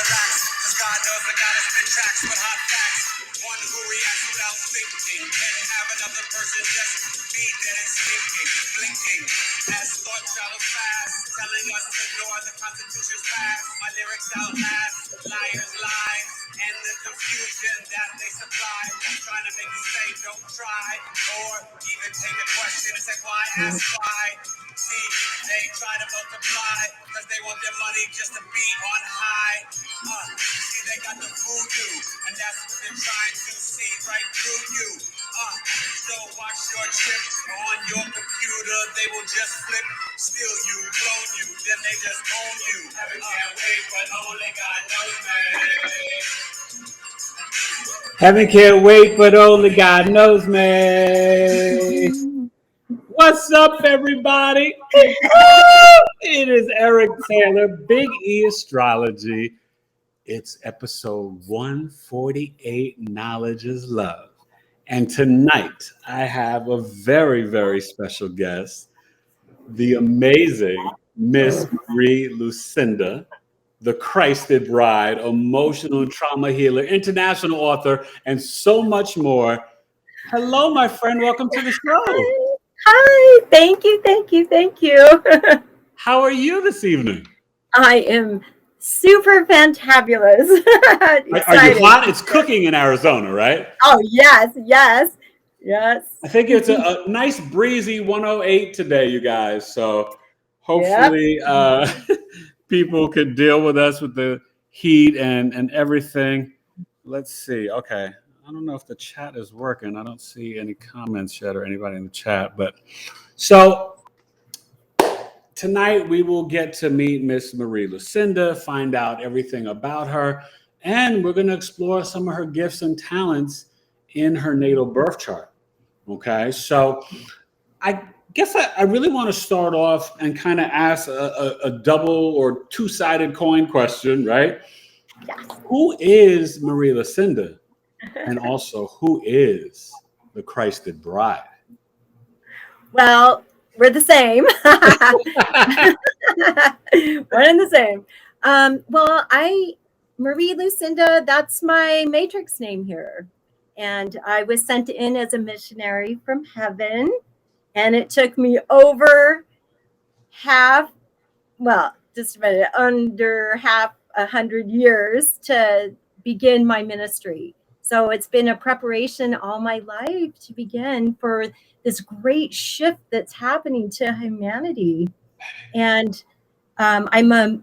relax, cause God knows I gotta spit tracks with hot facts. One who reacts without thinking, and have another person just be dead and stinking, blinking. As thought travel fast, telling us to ignore the Constitution's past. My lyrics outlast, liars' lies, and the confusion that they supply. Trying to make you say don't try, or even take a question and say why, ask why. See, they try to multiply, cause they want their money just to be on high. See, they got the voodoo, and that's what they're trying to see right through you. So watch your chips on your computer, they will just flip, steal you, clone you, then they just own you. Heaven can't wait, but only God knows, man. Heaven can't wait, but only God knows, man. What's up, everybody? It is Eric Taylor, Big E Astrology. It's episode 148, Knowledge is Love. And tonight, I have a very, very special guest, the amazing Miss MarieLucinda, the Christed Bride, emotional trauma healer, international author, and so much more. Hello, my friend. Welcome to the show. Hi. Thank you. How are you this evening? I am super fantabulous. Are you hot? It's cooking in Arizona, right? Oh, yes. I think it's a nice breezy 108 today, you guys. So hopefully people could deal with us with the heat and everything. Let's see. Okay. I don't know if the chat is working. I don't see any comments yet or anybody in the chat. But so tonight we will get to meet Miss MarieLucinda, find out everything about her, and we're going to explore some of her gifts and talents in her natal birth chart. Okay. So I guess I really want to start off and kind of ask a double or two-sided coin question, right? Yes. Who is MarieLucinda? And also, who is the Christed Bride? Well, we're the same. One and the same. MarieLucinda, that's my matrix name here. And I was sent in as a missionary from heaven. And it took me over under half 100 years to begin my ministry. So it's been a preparation all my life to begin for this great shift that's happening to humanity. And I'm a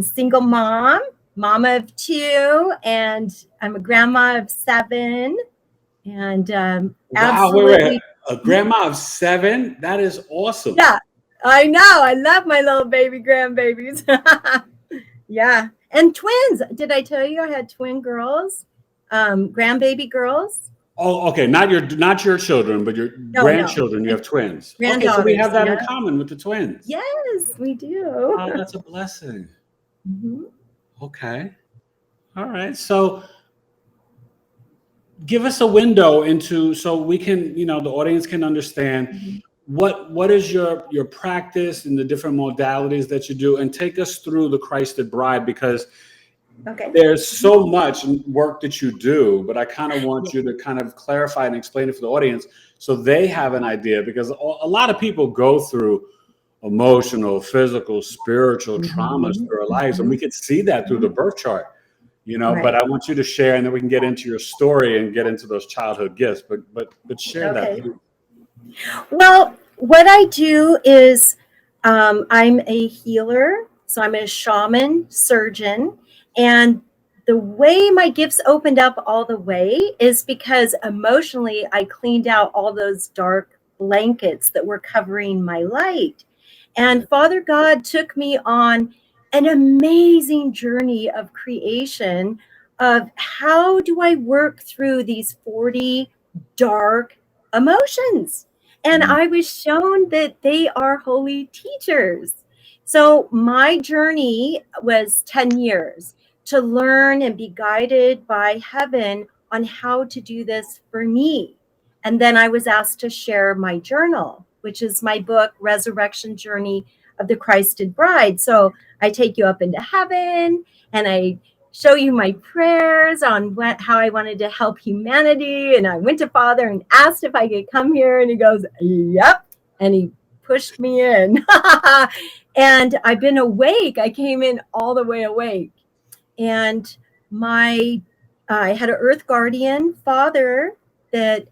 single mom of 2, and I'm a grandma of 7. And absolutely. Wait. A grandma of 7? That is awesome. Yeah, I know. I love my little baby grandbabies. Yeah. And twins. Did I tell you I had twin girls? Grandbaby girls. Oh, okay. Not your children, but your grandchildren. No. You have twins. Okay, so we have that in common with the twins. Yes, we do. Oh, that's a blessing. Mm-hmm. Okay. All right. So give us a window into, so we can, the audience can understand what is your practice and the different modalities that you do, and take us through the Christed Bride, because there's so much work that you do, but I kind of want you to kind of clarify and explain it for the audience so they have an idea, because a lot of people go through emotional, physical, spiritual traumas through their lives, and we can see that through the birth chart. But I want you to share, and then we can get into your story and get into those childhood gifts. But share that. Well, what I do is I'm a healer, so I'm a shaman surgeon, and the way my gifts opened up all the way is because emotionally I cleaned out all those dark blankets that were covering my light, and Father God took me on an amazing journey of creation of how do I work through these 40 dark emotions. And I was shown that they are holy teachers. So my journey was 10 years to learn and be guided by heaven on how to do this for me. And then I was asked to share my journal, which is my book, Resurrection Journey of the Christed Bride. So I take you up into heaven, and I show you my prayers on how I wanted to help humanity. And I went to Father and asked if I could come here. And he goes, yep. And he pushed me in. And I've been awake. I came in all the way awake. And I had an earth guardian father that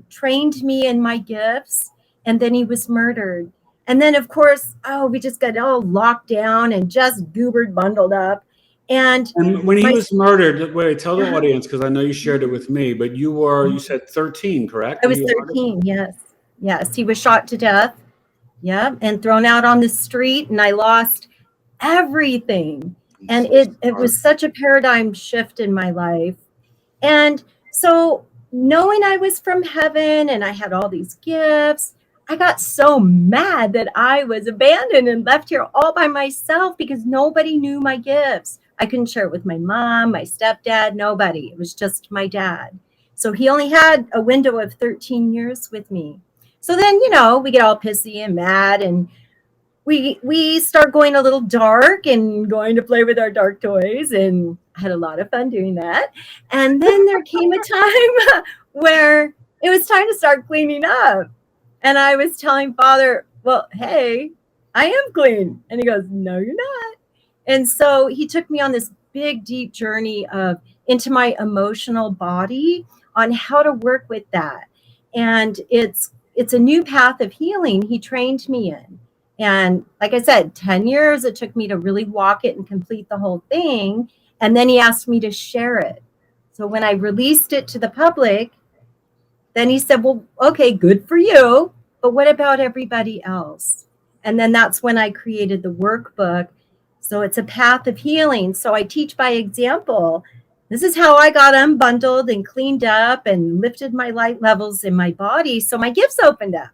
trained me in my gifts. And then he was murdered. And then, of course, we just got all locked down and just goobered, bundled up. And when he was murdered, wait, tell the audience, because I know you shared it with me, but you said 13, correct? I was 13, yes. Yes, he was shot to death. Yeah, and thrown out on the street, and I lost everything. And it was such a paradigm shift in my life. And so knowing I was from heaven and I had all these gifts, I got so mad that I was abandoned and left here all by myself because nobody knew my gifts. I couldn't share it with my mom, my stepdad, nobody. It was just my dad. So he only had a window of 13 years with me. So then, we get all pissy and mad, and we start going a little dark and going to play with our dark toys, and I had a lot of fun doing that. And then there came a time where it was time to start cleaning up. And I was telling Father, well, hey, I am clean. And he goes, no, you're not. And so he took me on this big, deep journey into my emotional body on how to work with that. And it's a new path of healing he trained me in. And like I said, 10 years it took me to really walk it and complete the whole thing. And then he asked me to share it. So when I released it to the public, then he said, well, okay, good for you, but what about everybody else? And then that's when I created the workbook. So it's a path of healing. So I teach by example. This is how I got unbundled and cleaned up and lifted my light levels in my body. So my gifts opened up.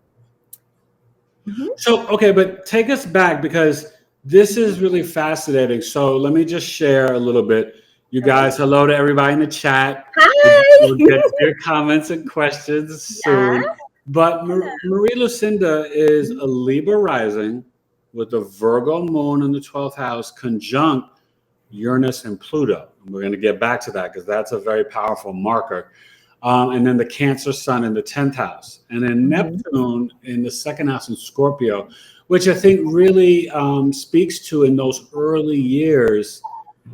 Mm-hmm. So, okay, but take us back, because this is really fascinating. So let me just share a little bit. You guys, hello to everybody in the chat. Hi. We'll get to your comments and questions soon. Yeah. But MarieLucinda is a Libra rising with a Virgo moon in the 12th house, conjunct Uranus and Pluto. And we're going to get back to that because that's a very powerful marker. And then the Cancer sun in the 10th house. And then Neptune in the 2nd house in Scorpio, which I think really speaks to in those early years.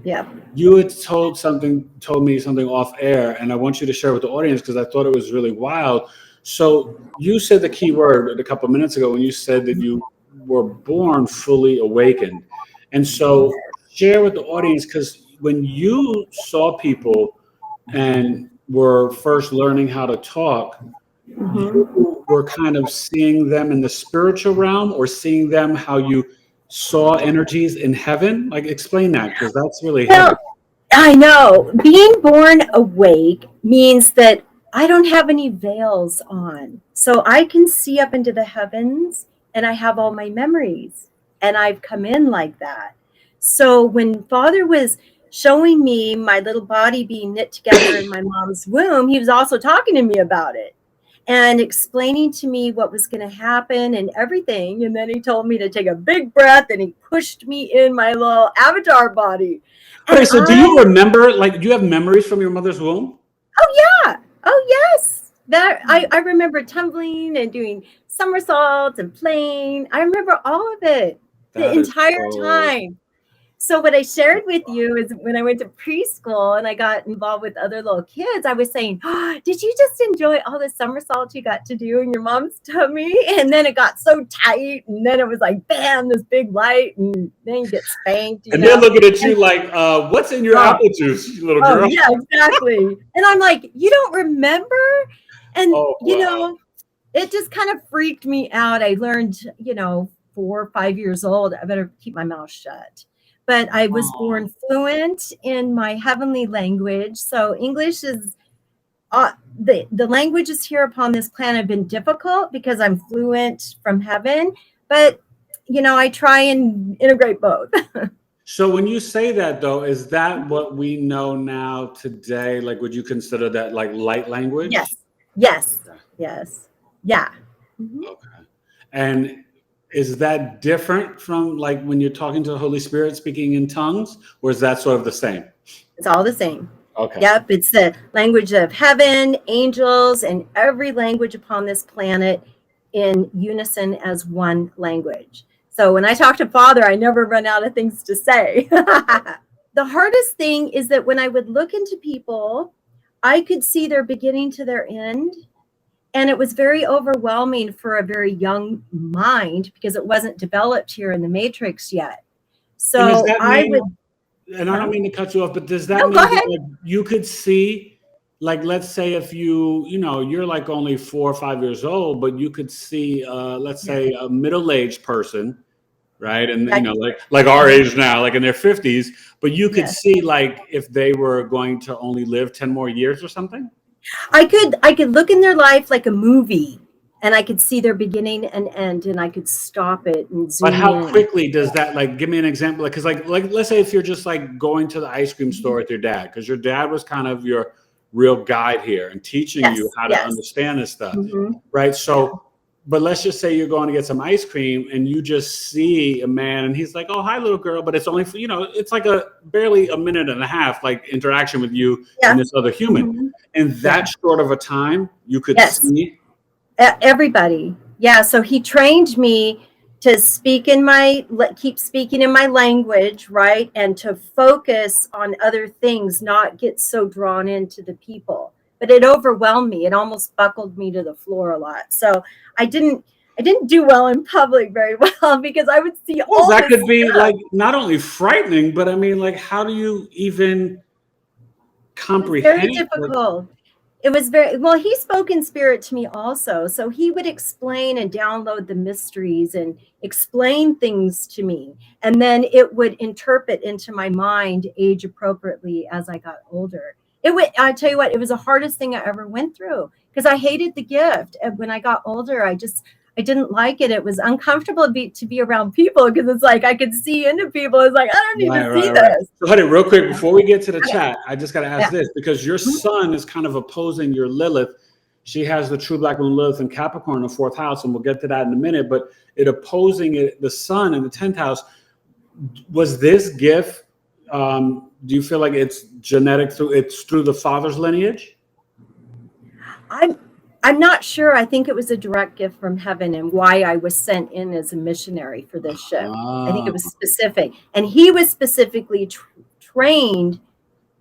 Yeah. You had told me something off air, and I want you to share with the audience because I thought it was really wild. So you said the key word a couple of minutes ago when you said that you were born fully awakened. And so share with the audience, because when you saw people and were first learning how to talk, you were kind of seeing them in the spiritual realm, or seeing them how you saw energies in heaven? Like, explain that, because that's really heavy. I know. Being born awake means that I don't have any veils on. So I can see up into the heavens, and I have all my memories, and I've come in like that. So when Father was showing me my little body being knit together in my mom's womb, he was also talking to me about it and explaining to me what was going to happen and everything. And then he told me to take a big breath, and he pushed me in my little avatar body. Okay, so do you remember, like, do you have memories from your mother's womb? Oh, yeah. Oh, yes. That I remember tumbling and doing somersaults and playing. I remember all of it the entire time. So what I shared with you is when I went to preschool and I got involved with other little kids, I was saying, oh, did you just enjoy all the somersaults you got to do in your mom's tummy? And then it got so tight, and then it was like, bam, this big light, and then you get spanked. And they're looking at you like, what's in your apple juice, little girl? Yeah, exactly. And I'm like, you don't remember? And, it just kind of freaked me out. I learned, 4 or 5 years old, I better keep my mouth shut. But I was born fluent in my heavenly language. So English is the languages here upon this planet have been difficult because I'm fluent from heaven. But, I try and integrate both. So when you say that, though, is that what we know now today? Like, would you consider that like light language? Yes. Yeah. Mm-hmm. Okay. And is that different from like when you're talking to the Holy Spirit speaking in tongues, or is that sort of the same? It's all the same. Okay. Yep, it's the language of heaven, angels, and every language upon this planet in unison as one language. So when I talk to Father, I never run out of things to say. The hardest thing is that when I would look into people, I could see their beginning to their end. And it was very overwhelming for a very young mind because it wasn't developed here in the matrix yet. And does So that I mean, would, and I don't mean to cut you off, but does that no, go mean that ahead. like, you could see, like, let's say if you're like only 4 or 5 years old, but you could see, let's say a middle-aged person, right? And like our age now, like in their 50s, but you could Yes. see like if they were going to only live 10 more years or something. I could look in their life like a movie and I could see their beginning and end and I could stop it and But zoom how in. quickly does that, like, give me an example? Like, because like let's say if you're just like going to the ice cream store with your dad, because your dad was kind of your real guide here and teaching you how to Yes. understand this stuff, Mhm. right? So, but let's just say you're going to get some ice cream and you just see a man and he's like, "Oh, hi, little girl," but it's only for, it's like a barely a minute and a half like interaction with you and Yeah. this other human. Mhm. In that short of a time, you could Yes. see. Everybody. Yeah. So he trained me to keep speaking in my language, right? And to focus on other things, not get so drawn into the people. But it overwhelmed me. It almost buckled me to the floor a lot. So I didn't do well in public very well because I would see Well, all that this could be stuff. like not only frightening, but I mean, like, how do you even It was very comprehend? Like, difficult. It was very well, he spoke in spirit to me also. So he would explain and download the mysteries and explain things to me. And then it would interpret into my mind age appropriately as I got older. I tell you what, it was the hardest thing I ever went through because I hated the gift. And when I got older, I didn't like it. It was uncomfortable to be around people because it's like I could see into people. It's like, I don't need right, to see right, right. this. So, honey, real quick Yeah. before we get to the Okay. chat, I just got to ask Yeah. this because your Mhm. sun is kind of opposing your Lilith. She has the true black moon Lilith in Capricorn in the fourth house, and we'll get to that in a minute. But it opposing it, the sun in the 10th house. Was this gift? Do you feel like it's genetic through the father's lineage? I'm not sure. I think it was a direct gift from heaven and why I was sent in as a missionary for this ship. I think Ah, it was specific. And he was specifically trained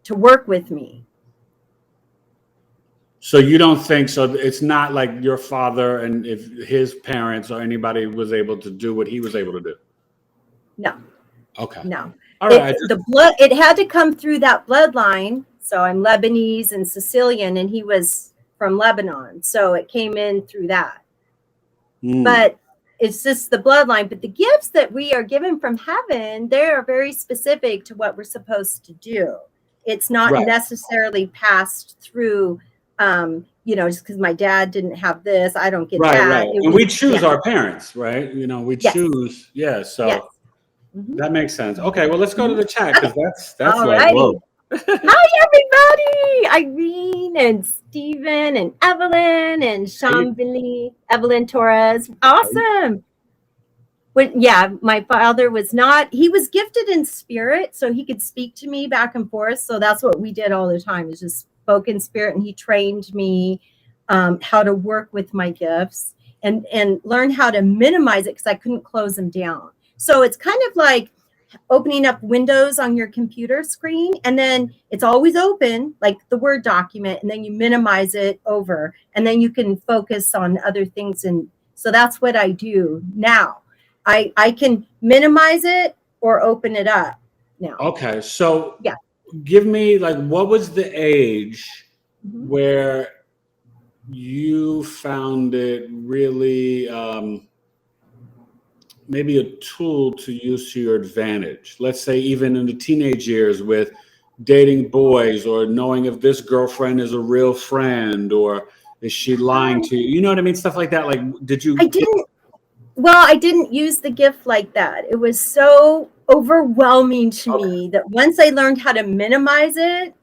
to work with me. so you don't think so? It's not like your father and if his parents or anybody was able to do what he was able to do. No, Okay. no. All right. It had to come through that bloodline. So I'm Lebanese and Sicilian, and he was from Lebanon. So it came in through that. But it's just the bloodline. But the gifts that we are given from heaven, they are very specific to what we're supposed to do. It's not Right. necessarily passed through, just because my dad didn't have this, I don't get Right, that. right. And we choose our parents, right? We Yes. choose. Yeah. So Yes. Mhm. that makes sense. Okay. Well, let's go to the chat because that's All like, righty. whoa. Hi, everybody. Irene and Stephen and Evelyn and Shambili, Evelyn Torres. Awesome. My father he was gifted in spirit, so he could speak to me back and forth. So that's what we did all the time, is just spoke in spirit. And he trained me how to work with my gifts and learn how to minimize it because I couldn't close them down. So it's kind of like opening up Windows on your computer screen, and then it's always open, like the Word document, and then you minimize it over, and then you can focus on other things. And so that's what I do now. I can minimize it or open it up now. Okay. So Yeah. give me, like, what was the age Mhm. where you found it really maybe a tool to use to your advantage? Let's say even in the teenage years with dating boys or knowing if this girlfriend is a real friend or is she lying to you? You know what I mean? Stuff like that. Like, did you? I didn't use the gift like that. It was so overwhelming to me that once I learned how to minimize it,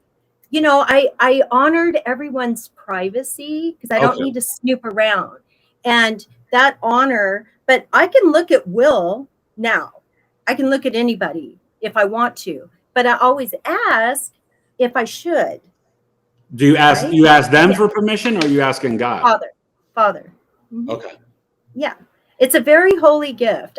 I honored everyone's privacy because I don't Okay. need to snoop around. And that honor, but I can look at Will now. I can look at anybody if I want to. But I always ask, if I should. Do you ask Right? you ask them Yeah. for permission, or are you asking God? Father. Mhm. Okay. Yeah. It's a very holy gift.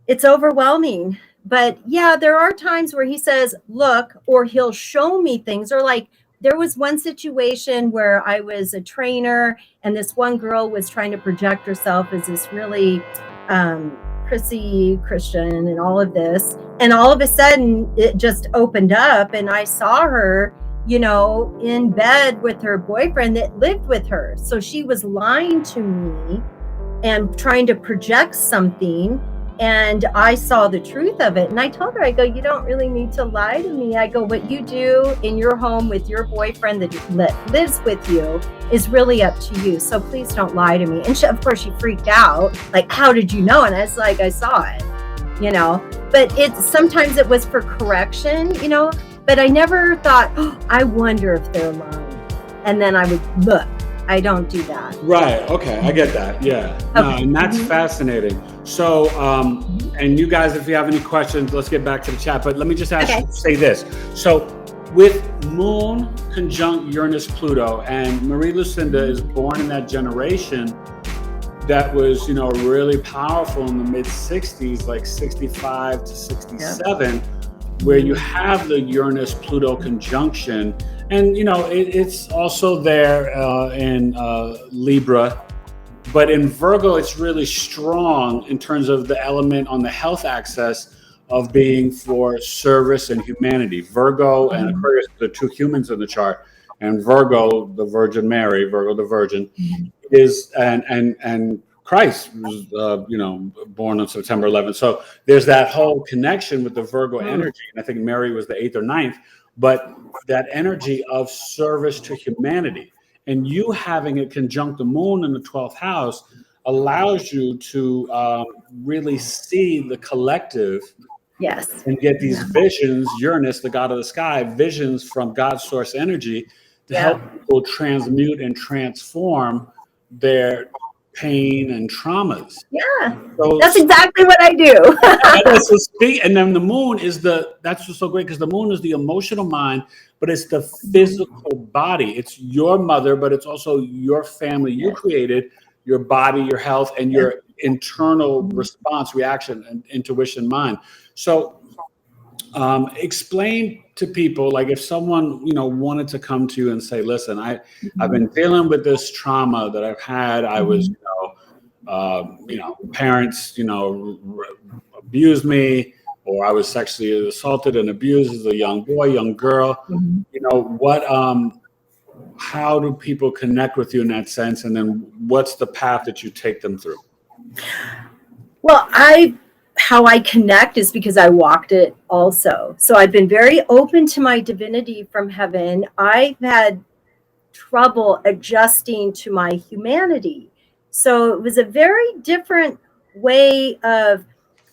It's overwhelming. But yeah, there are times where he says, look, or he'll show me things. Or like there was one situation where I was a trainer and this one girl was trying to project herself as this really prissy Christian and all of this. And all of a sudden it just opened up and I saw her, you know, in bed with her boyfriend that lived with her. So she was lying to me and trying to project something. And I saw the truth of it. And I told her, I go, you don't really need to lie to me. I go, what you do in your home with your boyfriend that lives with you is really up to you. So please don't lie to me. And she, of course, she freaked out. Like, how did you know? And I was like, I saw it, you know, but sometimes it was for correction, you know, but I never thought, oh, I wonder if they're lying. And then I would look. I don't do that. Right. Okay. I get that. Yeah. No, Okay. and that's fascinating. So, and you guys, if you have any questions, let's get back to the chat. But let me just say this. So, with Moon conjunct Uranus Pluto, and MarieLucinda is born in that generation that was, you know, really powerful in the mid 60s, like 65 to 67, where you have the Uranus Pluto conjunction. And, you know, it's also there in Libra, but in Virgo, it's really strong in terms of the element on the health axis of being for service and humanity. Virgo and Aquarius, the two humans in the chart, and Virgo, the Virgin Mary, Virgo the Virgin, is and Christ was, you know, born on September 11th. So there's that whole connection with the Virgo energy, and I think Mary was the 8th or 9th. But that energy of service to humanity, and you having it conjunct the moon in the 12th house allows you to really see the collective. Yes. And get these visions, Uranus, the god of the sky, visions from God's source energy to help people transmute and transform their pain and traumas. Yeah, so, that's exactly what I do. And then the moon is that's what's so great, because the moon is the emotional mind, but it's the physical body. It's your mother, but it's also your family you created, your body, your health, and your internal response, reaction, and intuition mind. So explain to people, like if someone, you know, wanted to come to you and say, listen, I've been dealing with this trauma that I've had. I was, you know, parents, you know, abused me, or I was sexually assaulted and abused as a young boy, young girl. You know, how do people connect with you in that sense? And then what's the path that you take them through? Well, how I connect is because I walked it also. So I've been very open to my divinity from heaven. I've had trouble adjusting to my humanity. So it was a very different way of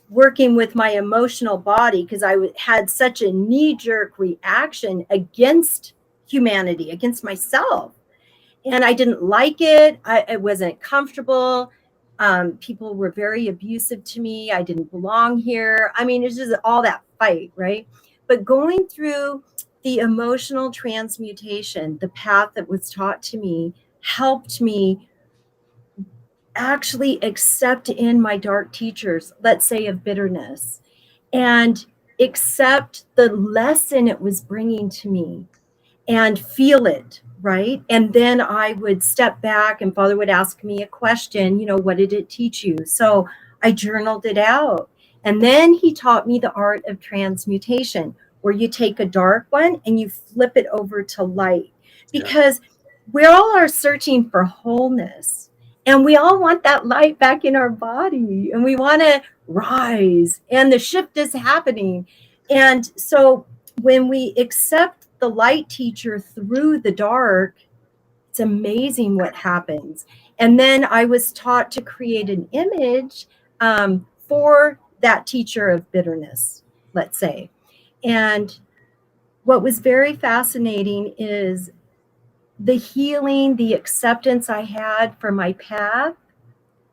working with my emotional body, because I had such a knee-jerk reaction against humanity, against myself. And I didn't like it. I wasn't comfortable. People were very abusive to me. I didn't belong here. I mean, it's just all that fight, right? But going through the emotional transmutation, the path that was taught to me, helped me actually accept in my dark teachers, let's say of bitterness, and accept the lesson it was bringing to me and feel it, right? And then I would step back and Father would ask me a question, you know, what did it teach you? So I journaled it out. And then he taught me the art of transmutation, where you take a dark one and you flip it over to light, because we all are searching for wholeness. And we all want that light back in our body, and we want to rise, and the shift is happening. And so when we accept the light teacher through the dark, it's amazing what happens. And then I was taught to create an image for that teacher of bitterness, let's say. And what was very fascinating is the healing, the acceptance I had for my path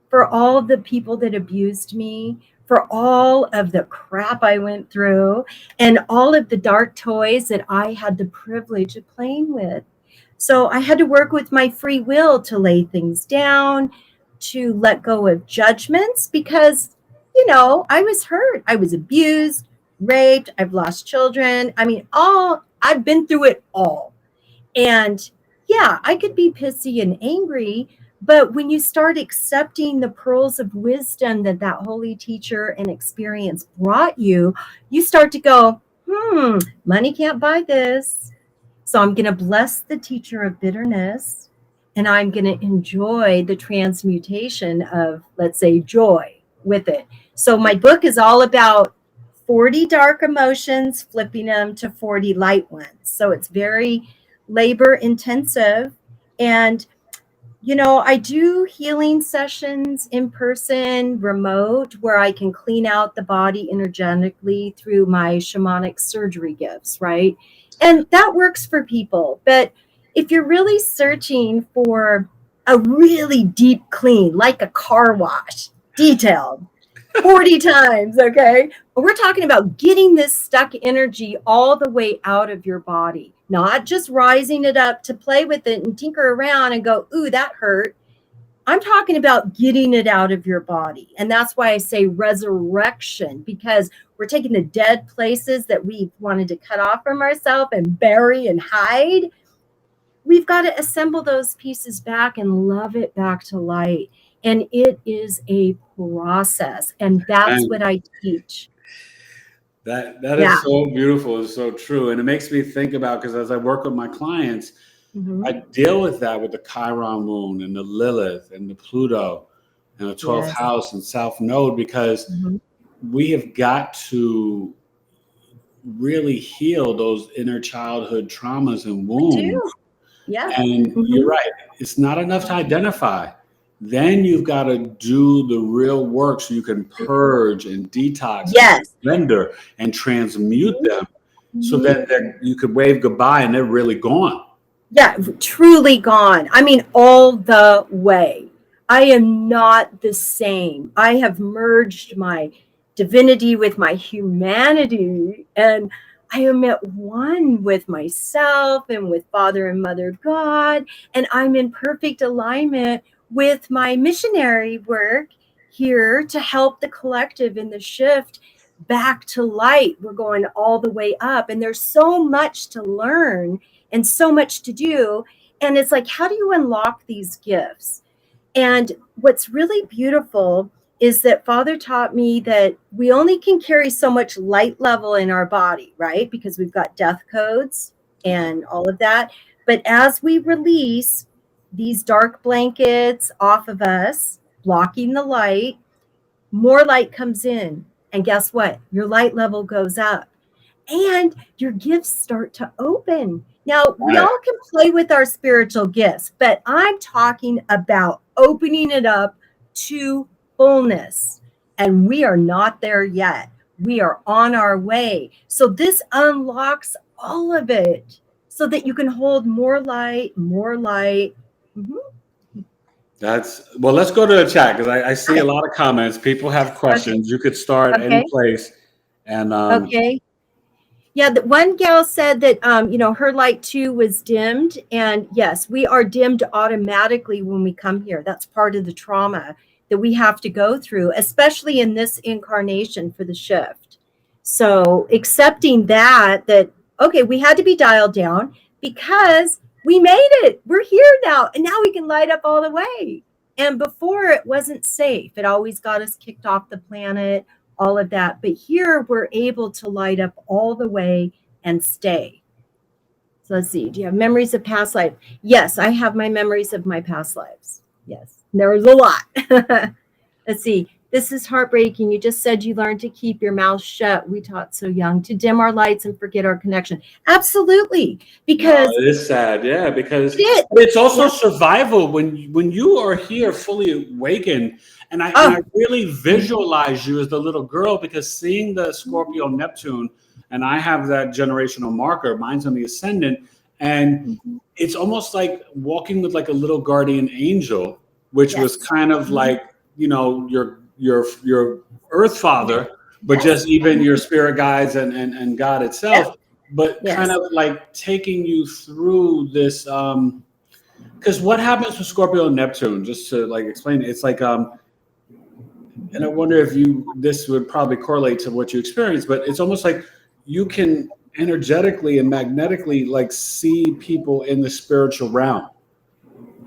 for all the people that abused me, for all of the crap I went through, and all of the dark toys that I had the privilege of playing with. So I had to work with my free will to lay things down, to let go of judgments, because, I was hurt. I was abused, raped, I've lost children. I mean, I've been through it all. And yeah, I could be pissy and angry, but when you start accepting the pearls of wisdom that holy teacher and experience brought you, you start to go, money can't buy this. So I'm going to bless the teacher of bitterness, and I'm going to enjoy the transmutation of, let's say, joy with it. So my book is all about 40 dark emotions, flipping them to 40 light ones. So it's very labor intensive. And I do healing sessions in person, remote, where I can clean out the body energetically through my shamanic surgery gifts, right? And that works for people. But if you're really searching for a really deep clean, like a car wash, detailed, 40 times, okay? We're talking about getting this stuck energy all the way out of your body, not just rising it up to play with it and tinker around and go, ooh, that hurt. I'm talking about getting it out of your body. And that's why I say resurrection, because we're taking the dead places that we wanted to cut off from ourselves and bury and hide. We've got to assemble those pieces back and love it back to light. And it is a process. And that's what I teach. That is so beautiful. It's so true. And it makes me think about, because as I work with my clients, I deal with that with the Chiron moon and the Lilith and the Pluto and the 12th house and South Node, because we have got to really heal those inner childhood traumas and wounds. Yeah. And you're right. It's not enough to identify. Then you've got to do the real work so you can purge and detox and render and transmute them, so that you could wave goodbye and they're really gone. Yeah, truly gone. I mean, all the way. I am not the same. I have merged my divinity with my humanity, and I am at one with myself and with Father and Mother God, and I'm in perfect alignment with my missionary work here to help the collective in the shift back to light. We're going all the way up, and there's so much to learn and so much to do. And it's like, how do you unlock these gifts? And what's really beautiful is that Father taught me that we only can carry so much light level in our body, right? Because we've got death codes and all of that. But as we release these dark blankets off of us, blocking the light, more light comes in. And guess what? Your light level goes up and your gifts start to open. Now, we all can play with our spiritual gifts, but I'm talking about opening it up to fullness. And we are not there yet. We are on our way. So this unlocks all of it so that you can hold more light, more light. Well, let's go to the chat, because I see a lot of comments. People have questions. You could start any place. And yeah, the one gal said that her light too was dimmed, and yes, we are dimmed automatically when we come here. That's part of the trauma that we have to go through, especially in this incarnation for the shift. So accepting that okay, we had to be dialed down because we made it. We're here now, and now we can light up all the way. And before, it wasn't safe. It always got us kicked off the planet, all of that. But here we're able to light up all the way and stay. So let's see. Do you have memories of past life? Yes, I have my memories of my past lives. Yes, there was a lot. Let's see. This is heartbreaking. You just said you learned to keep your mouth shut. We taught so young to dim our lights and forget our connection. Absolutely. Because it is sad. Yeah, because it's also survival when you are here fully awakened. And I really visualize you as the little girl, because seeing the Scorpio Neptune, and I have that generational marker, mine's on the ascendant, and it's almost like walking with like a little guardian angel, which was kind of like your earth father, but Yes. just even your spirit guides and God itself, but Yes. kind of like taking you through this. Because what happens with Scorpio and Neptune, just to like explain it, it's like and I wonder if this would probably correlate to what you experienced, but it's almost like you can energetically and magnetically like see people in the spiritual realm.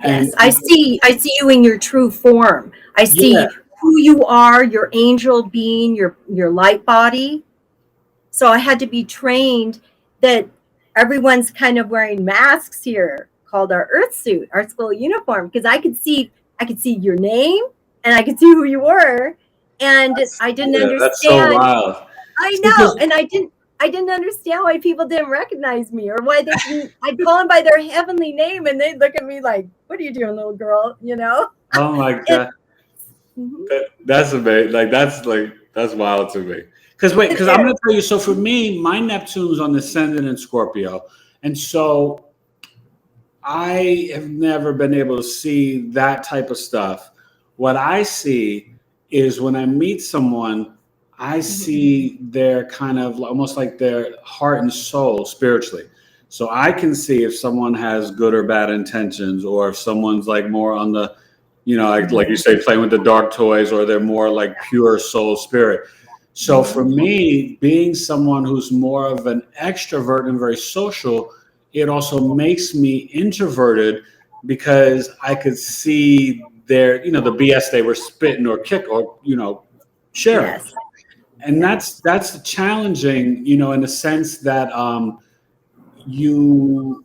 Yes, And I see you in your true form. I yeah, see who you are, your angel being, your light body. So I had to be trained that everyone's kind of wearing masks here called our earth suit, our school uniform, because I could see your name and I could see who you were, and I didn't that's so understand. wild. I See, know, 'cause- and I didn't understand why people didn't recognize me, or why they didn't. I'd call them by their heavenly name, and they'd look at me like, "What are you doing, little girl?" You know. oh my It, God. mhm, That's amazing. That's wild to me. it Because I'm is. going to tell you. So for me, my Neptune's on the ascendant in Scorpio, and so I have never been able to see that type of stuff. What I see is when I meet someone, I see their kind of almost like their heart and soul spiritually. So I can see if someone has good or bad intentions, or if someone's like more on the, like you say, playing with the dark toys, or they're more like pure soul spirit. So for me, being someone who's more of an extrovert and very social, it also makes me introverted because I could see the BS they were spitting or kick or, sharing. Yes. And that's challenging, in the sense that you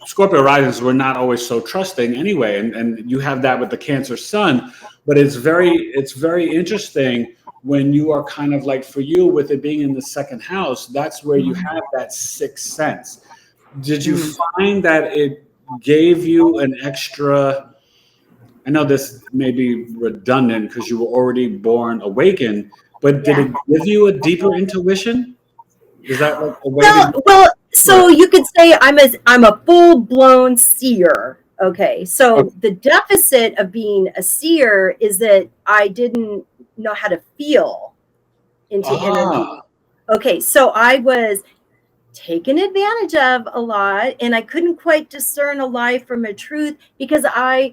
Scorpio risings were not always so trusting anyway, and you have that with the Cancer Sun, but it's very interesting when you are kind of like, for you, with it being in the second house, that's where you have that sixth sense. Did you find that it gave you an extra? I know this may be redundant because you were already born awakened, but did Yeah. it give you a deeper intuition? Is that like a way to? Well, Or, so you could say I'm a full blown seer. Okay, so okay. the deficit of being a seer is that I didn't know how to feel into energy. Ah, Okay, so I was taken advantage of a lot, and I couldn't quite discern a lie from a truth because I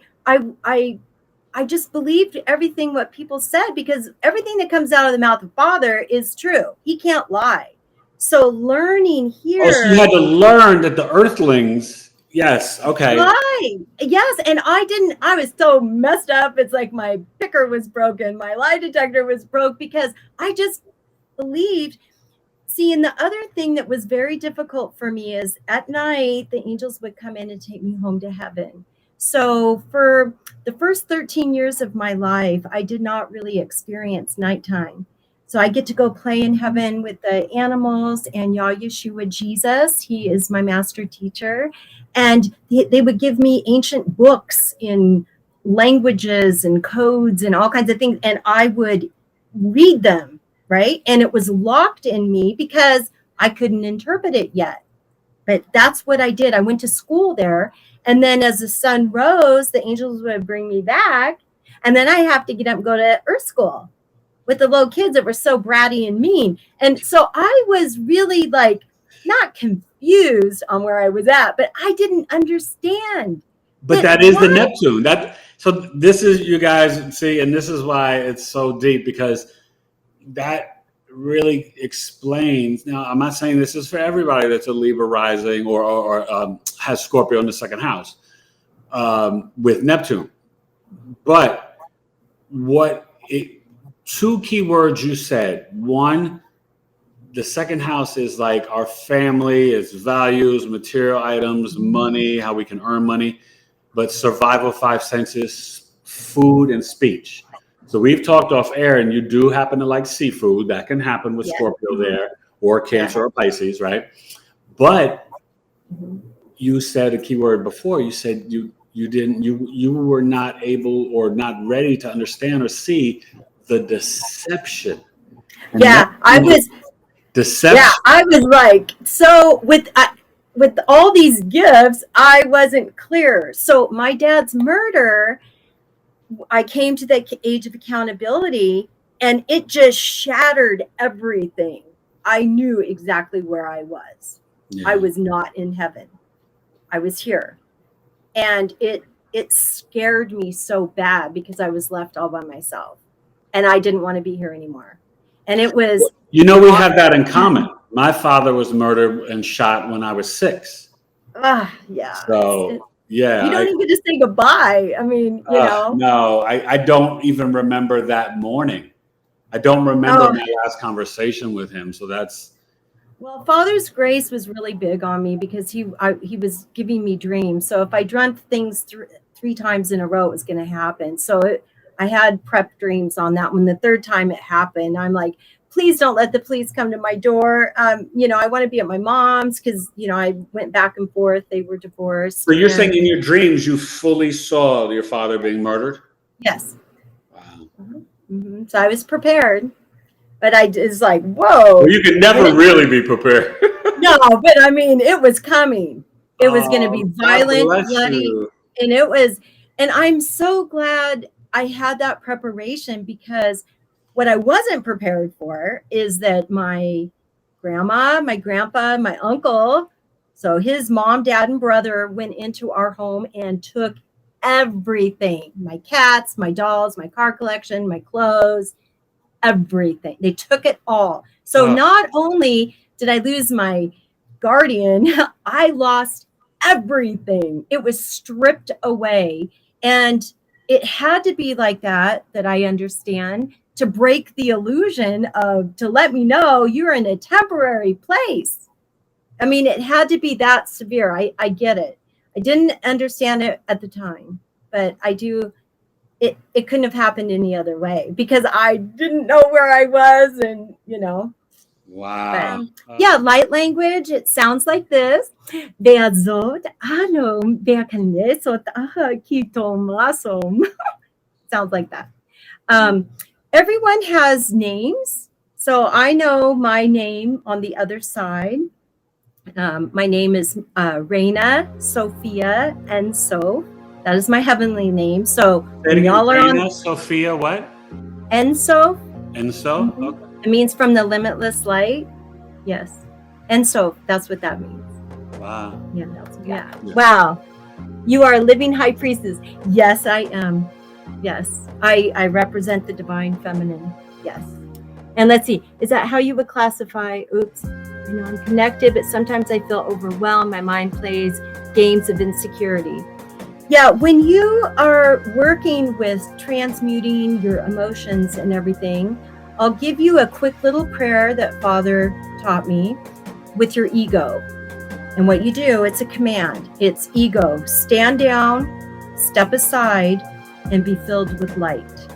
just believed everything what people said, because everything that comes out of the mouth of Father is true. He can't lie. So learning oh, so you here, had to learn that the Earthlings. Yes. Okay. right? Yes, and I was so messed up. It's like my picker was broken, my lie detector was broke, because I just believed. See, and the other thing that was very difficult for me is at night, the angels would come in and take me home to heaven. So for the first 13 years of my life, I did not really experience nighttime. So I get to go play in heaven with the animals and Yah Yeshua Jesus. He is my master teacher. And they would give me ancient books in languages and codes and all kinds of things. And I would read them, right? And it was locked in me because I couldn't interpret it yet. But that's what I did. I went to school there. And then as the sun rose, the angels would bring me back. And then I have to get up and go to Earth School with the little kids that were so bratty and mean. And so I was really like not confused on where I was at, but I didn't understand But that. that is the Why? Neptune. So this is, you guys see, and this is why it's so deep, because that really explains. Now, I'm not saying this is for everybody that's a Libra rising or has Scorpio in the second house with Neptune, but two key words you said. One, the second house is like our family, its values, material items, money, how we can earn money, but survival, five senses, food, and speech. So we've talked off air, and you do happen to like seafood. That can happen with Yeah. Scorpio there, or Cancer, Yeah. or Pisces, right? But Mhm. you said a key word before. You said you were not able or not ready to understand or see the deception. And Yeah, I was. Yeah, deception. I was like, so with all these gifts, I wasn't clear. So my dad's murder, I came to the age of accountability, and it just shattered everything. I knew exactly where I was. Yeah. I was not in heaven. I was here. And it scared me so bad because I was left all by myself. And I didn't want to be here anymore. And it was You know, we have that in common. My father was murdered and shot when I was 6. Yeah. So yeah, You don't even get to say goodbye. I mean, you know. No, I don't even remember that morning. I don't remember my last conversation with him. So that's. Well, Father's grace was really big on me because he was giving me dreams. So if I dreamt things three times in a row, it was going to happen. So I had prep dreams on that one. The third time it happened, I'm like, please don't let the police come to my door. You know, I want to be at my mom's because, you know, I went back and forth. They were divorced. So you're saying in your dreams, you fully saw your father being murdered? Yes. Wow. Mm-hmm. So I was prepared, but I was like, whoa. Well, you could never really be prepared. No, but I mean, it was coming. It was going to be violent, bloody, and it was. And I'm so glad I had that preparation, because what I wasn't prepared for is that my grandma, my grandpa, my uncle, so his mom, dad, and brother went into our home and took everything: my cats, my dolls, my car collection, my clothes, everything. They took it all. So not only did I lose my guardian, I lost everything. It was stripped away. And it had to be like that I understand, to break the illusion of, to let me know you're in a temporary place. I mean, it had to be that severe. I get it. I didn't understand it at the time, but I do. It couldn't have happened any other way, because I didn't know where I was, and you know. Wow. But, yeah, light language. It sounds like this. Sounds like that. Everyone has names. So I know my name on the other side. My name is Reina Sophia Enso. That is my heavenly name. So when y'all are on Sophia, what? Enso. Enso? Mm-hmm. Okay. It means from the limitless light. Yes. Enso, that's what that means. Wow. Yeah. Wow. You are a living high priestess. Yes, I am. Yes. I represent the divine feminine. Yes. And let's see, is that how you would classify? Oops. I know I'm connected, but sometimes I feel overwhelmed. My mind plays games of insecurity. Yeah, when you are working with transmuting your emotions and everything, I'll give you a quick little prayer that Father taught me with your ego. And what you do, it's a command. It's ego. Stand down, step aside, and be filled with light.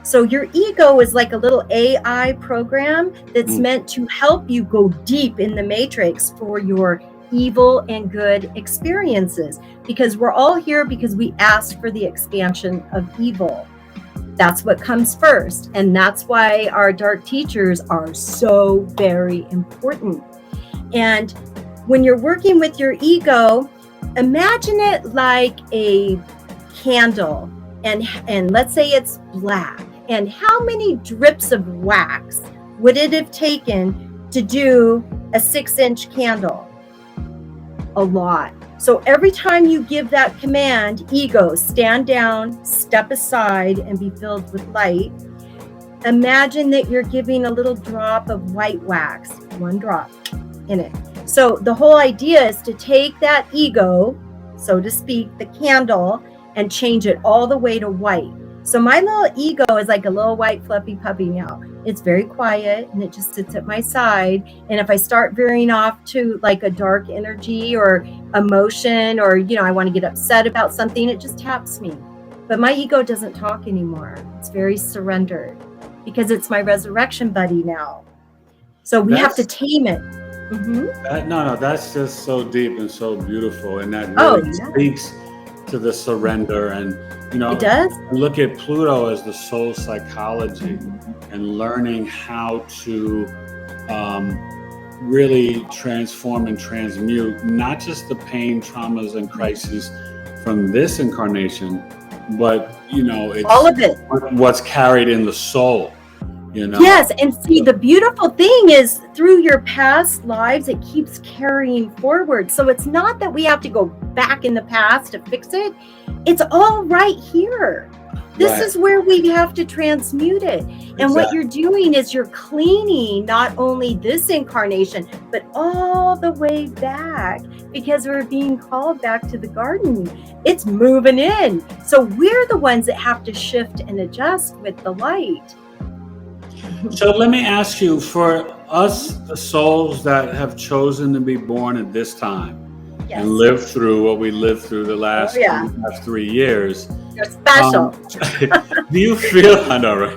So your ego is like a little AI program that's meant to help you go deep in the matrix for your evil and good experiences, because we're all here because we asked for the expansion of evil. That's what comes first. And that's why our dark teachers are so very important. And when you're working with your ego, imagine it like a candle, and let's say it's black. And how many drips of wax would it have taken to do a 6-inch candle? A lot. So every time you give that command, ego, stand down, step aside, and be filled with light, imagine that you're giving a little drop of white wax, 1 drop in it. So the whole idea is to take that ego, so to speak, the candle, and change it all the way to white. So my little ego is like a little white fluffy puppy now. It's very quiet, and it just sits at my side. And if I start veering off to like a dark energy or emotion, or, you know, I want to get upset about something, it just taps me. But my ego doesn't talk anymore. It's very surrendered, because it's my resurrection buddy now. So we have to tame it. Mm-hmm. No, that's just so deep and so beautiful. And that really speaks to the surrender. And, you know, it does. Look at Pluto as the soul psychology, and learning how to really transform and transmute not just the pain, traumas, and crises from this incarnation, but it's all of it. what's carried in the soul, Yes, and see, the beautiful thing is through your past lives, it keeps carrying forward. So it's not that we have to go back in the past to fix it. It's all right here. This Right. is where we have to transmute it. And what you're doing is you're cleaning not only this incarnation, but all the way back, because we're being called back to the garden. It's moving in. So we're the ones that have to shift and adjust with the light. So let me ask you, for us, the souls that have chosen to be born at this time Yes. and live through what we lived through the last 3 years, You're special. do you feel, I know, right?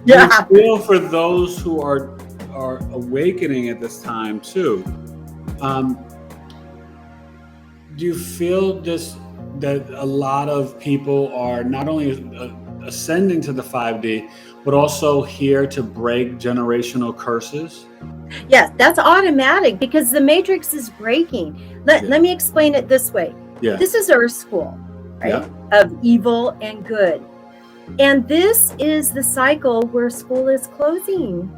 Do you feel for those who are awakening at this time too? Do you feel that a lot of people are not only ascending to the 5D, but also here to break generational curses? Yes, that's automatic because the matrix is breaking. Let me explain it this way. Yeah. This is Earth School, right? Yeah. Of evil and good. And this is the cycle where school is closing.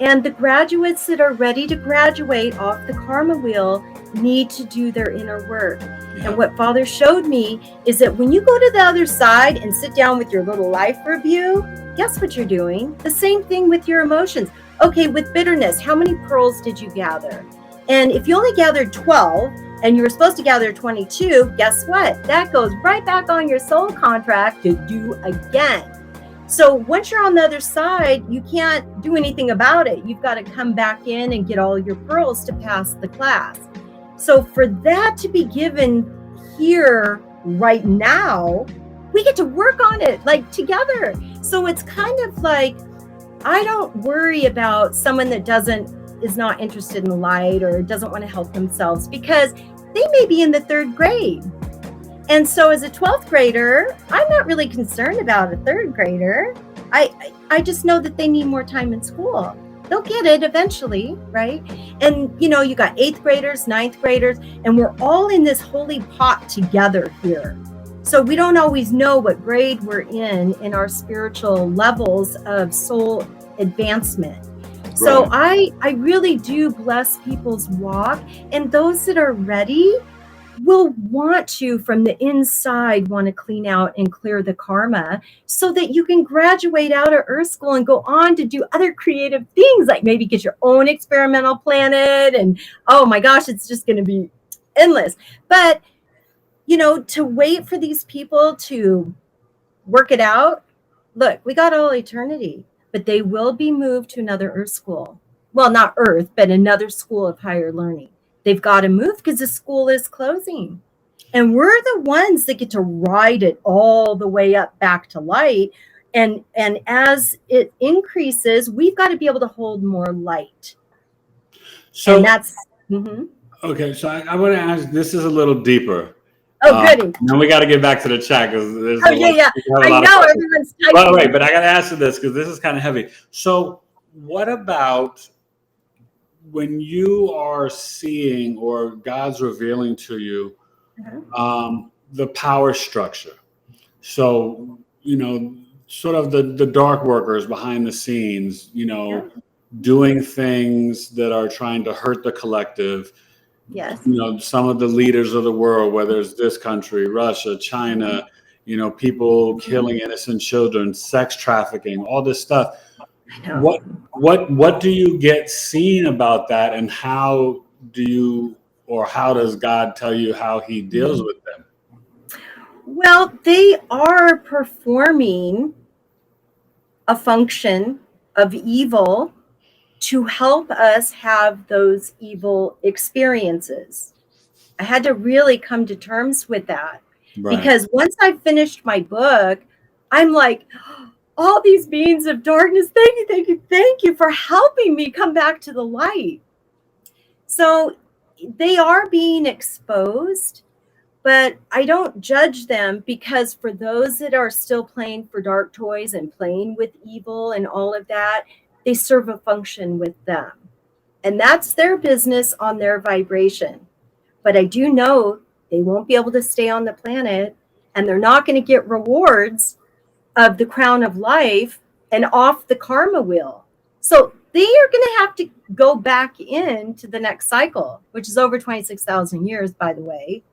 And the graduates that are ready to graduate off the karma wheel need to do their inner work. Yeah. And what Father showed me is that when you go to the other side and sit down with your little life review, guess what you're doing? The same thing with your emotions. Okay, with bitterness, how many pearls did you gather? And if you only gathered 12 and you were supposed to gather 22, guess what? That goes right back on your soul contract to do again. So once you're on the other side, you can't do anything about it. You've got to come back in and get all your pearls to pass the class. So for that to be given here right now, we get to work on it like together. So it's kind of like, I don't worry about someone that is not interested in the light or doesn't want to help themselves, because they may be in the 3rd grade. And so as a 12th grader, I'm not really concerned about a 3rd grader. I just know that they need more time in school. They'll get it eventually, right? And you got 8th graders, 9th graders, and we're all in this holy pot together here. So we don't always know what grade we're in our spiritual levels of soul advancement. Right. So I really do bless people's walk, and those that are ready will want to, from the inside, want to clean out and clear the karma so that you can graduate out of Earth School and go on to do other creative things, like maybe get your own experimental planet. And oh my gosh, it's just going to be endless. But, to wait for these people to work it out, look, we got all eternity, but they will be moved to another Earth School. Well, not Earth, but another school of higher learning. They've got to move because the school is closing. And we're the ones that get to ride it all the way up back to light. And as it increases, we've got to be able to hold more light. So and that's okay. So I want to ask. This is a little deeper. Oh, goody. Now we got to get back to the chat because there's I know everyone's typing. By the way, but I got to answer this because this is kind of heavy. So what about when you are seeing or God's revealing to you the power structure? So, sort of the dark workers behind the scenes, doing things that are trying to hurt the collective. Yes. Some of the leaders of the world, whether it's this country, Russia, China, people killing innocent children, sex trafficking, all this stuff. What do you get seen about that, and how does God tell you how he deals with them? Well, they are performing a function of evil to help us have those evil experiences. I had to really come to terms with that. Right. Because once I finished my book, I'm like, all these beings of darkness, thank you for helping me come back to the light. So they are being exposed, but I don't judge them, because for those that are still playing for dark toys and playing with evil and all of that, they serve a function with them. And that's their business on their vibration. But I do know they won't be able to stay on the planet and they're not going to get rewards of the crown of life and off the karma wheel. So they are going to have to go back into the next cycle, which is over 26,000 years, by the way.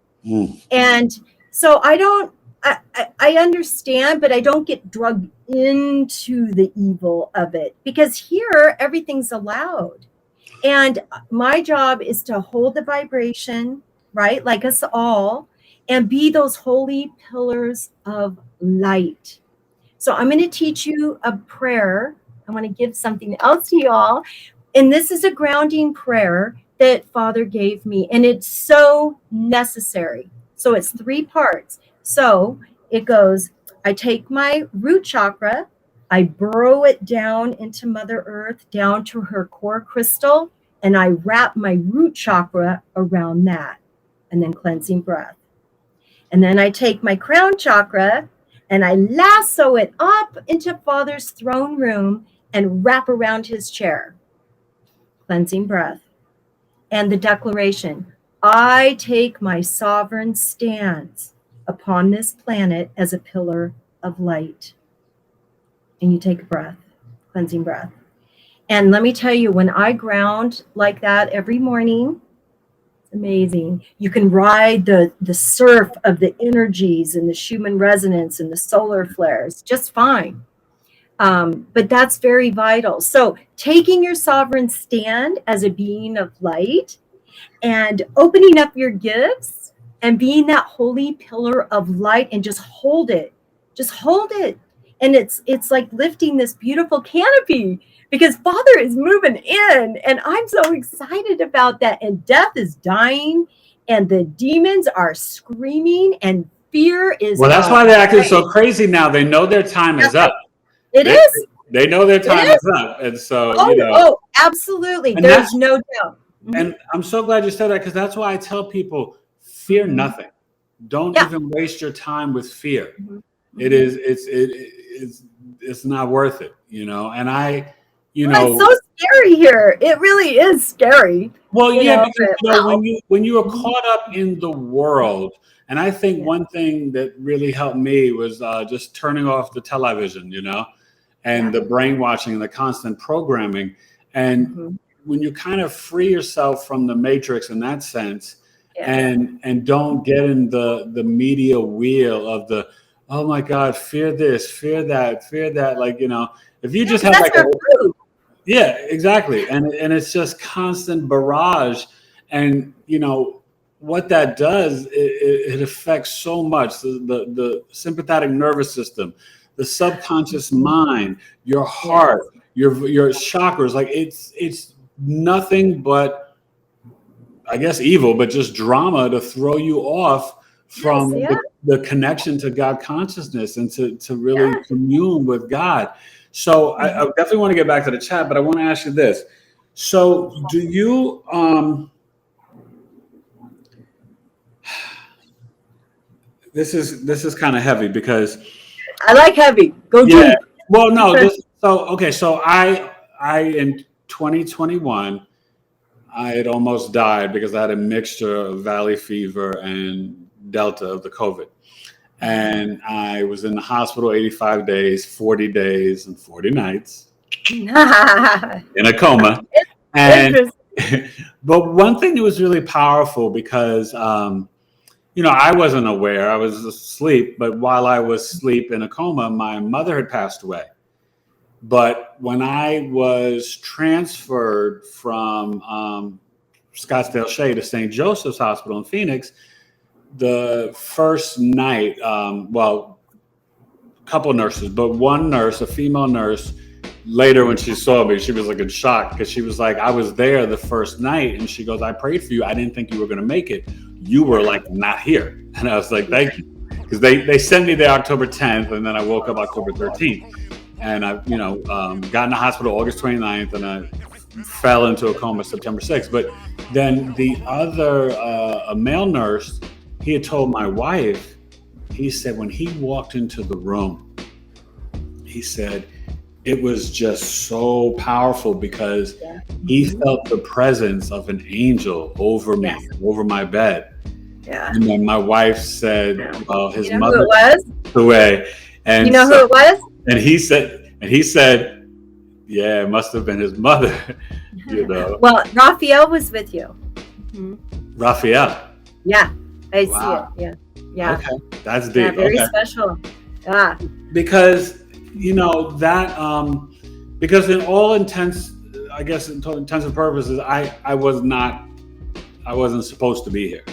And so I understand, but I don't get drugged into the evil of it, because here everything's allowed. And my job is to hold the vibration, right? Like us all, and be those holy pillars of light. So I'm going to teach you a prayer. I want to give something else to y'all. And this is a grounding prayer that Father gave me, and it's so necessary. So it's 3 parts. So it goes, I take my root chakra, I burrow it down into Mother Earth, down to her core crystal, and I wrap my root chakra around that, and then cleansing breath. And then I take my crown chakra and I lasso it up into Father's throne room and wrap around his chair, cleansing breath. And the declaration, I take my sovereign stance upon this planet as a pillar of light. And you take a breath, cleansing breath. And let me tell you, when I ground like that every morning, it's amazing. You can ride the surf of the energies and the Schumann resonance and the solar flares just fine. But that's very vital. So taking your sovereign stand as a being of light and opening up your gifts and being that holy pillar of light, and just hold it. Just hold it. And it's like lifting this beautiful canopy, because Father is moving in, and I'm so excited about that. And death is dying, and the demons are screaming, and fear is. Well, that's why they're acting so crazy now. They know their time is up. It is. They know their time is up, and so oh, absolutely. There's no doubt. And I'm so glad you said that, because that's why I tell people, fear nothing. Don't even waste your time with fear. It's not worth it, And it's so scary here. It really is scary. Well, because when you are caught up in the world, and I think one thing that really helped me was just turning off the television, and the brainwashing and the constant programming. And when you kind of free yourself from the matrix in that sense, and don't get in the media wheel of the, oh my God, fear this, fear that, like, if you just have like exactly. And it's just constant barrage. And, what that does, it affects so much the sympathetic nervous system, the subconscious mind, your heart, your chakras. Like it's nothing but, I guess, evil, but just drama to throw you off from the connection to God consciousness and to really commune with God. So I definitely want to get back to the chat, but I want to ask you this. So do you, this is kind of heavy, because I like heavy. Go deep. Well, no. So I in 2021, I had almost died because I had a mixture of valley fever and Delta of the COVID. And I was in the hospital 85 days, 40 days, and 40 nights in a coma. And but one thing that was really powerful, because I wasn't aware, I was asleep, but while I was asleep in a coma, my mother had passed away. But when I was transferred from Scottsdale Shade to St. Joseph's Hospital in Phoenix, the first night, a couple of nurses, but one nurse, a female nurse, later when she saw me, she was like in shock, because she was like, I was there the first night, and she goes, I prayed for you. I didn't think you were going to make it. You were like not here. And I was like, thank you. Because they sent me there October 10th, and then I woke up October 13th. And I, got in the hospital August 29th, and I fell into a coma September 6th. But then the other, a male nurse, he had told my wife, he said when he walked into the room, he said it was just so powerful, because he felt the presence of an angel over me, over my bed. Yeah. And then my wife said, well, his You know who mother it was? passed away. And You know who it was? and he said, yeah, it must have been his mother, you know. Well, Raphael was with you. Mm-hmm. Raphael. Yeah, I Wow. see it. Yeah. Yeah. Okay. That's deep. Yeah, very Okay. special. Yeah. Because, you know, that, because in all intents, I guess in intents and purposes, I wasn't supposed to be here,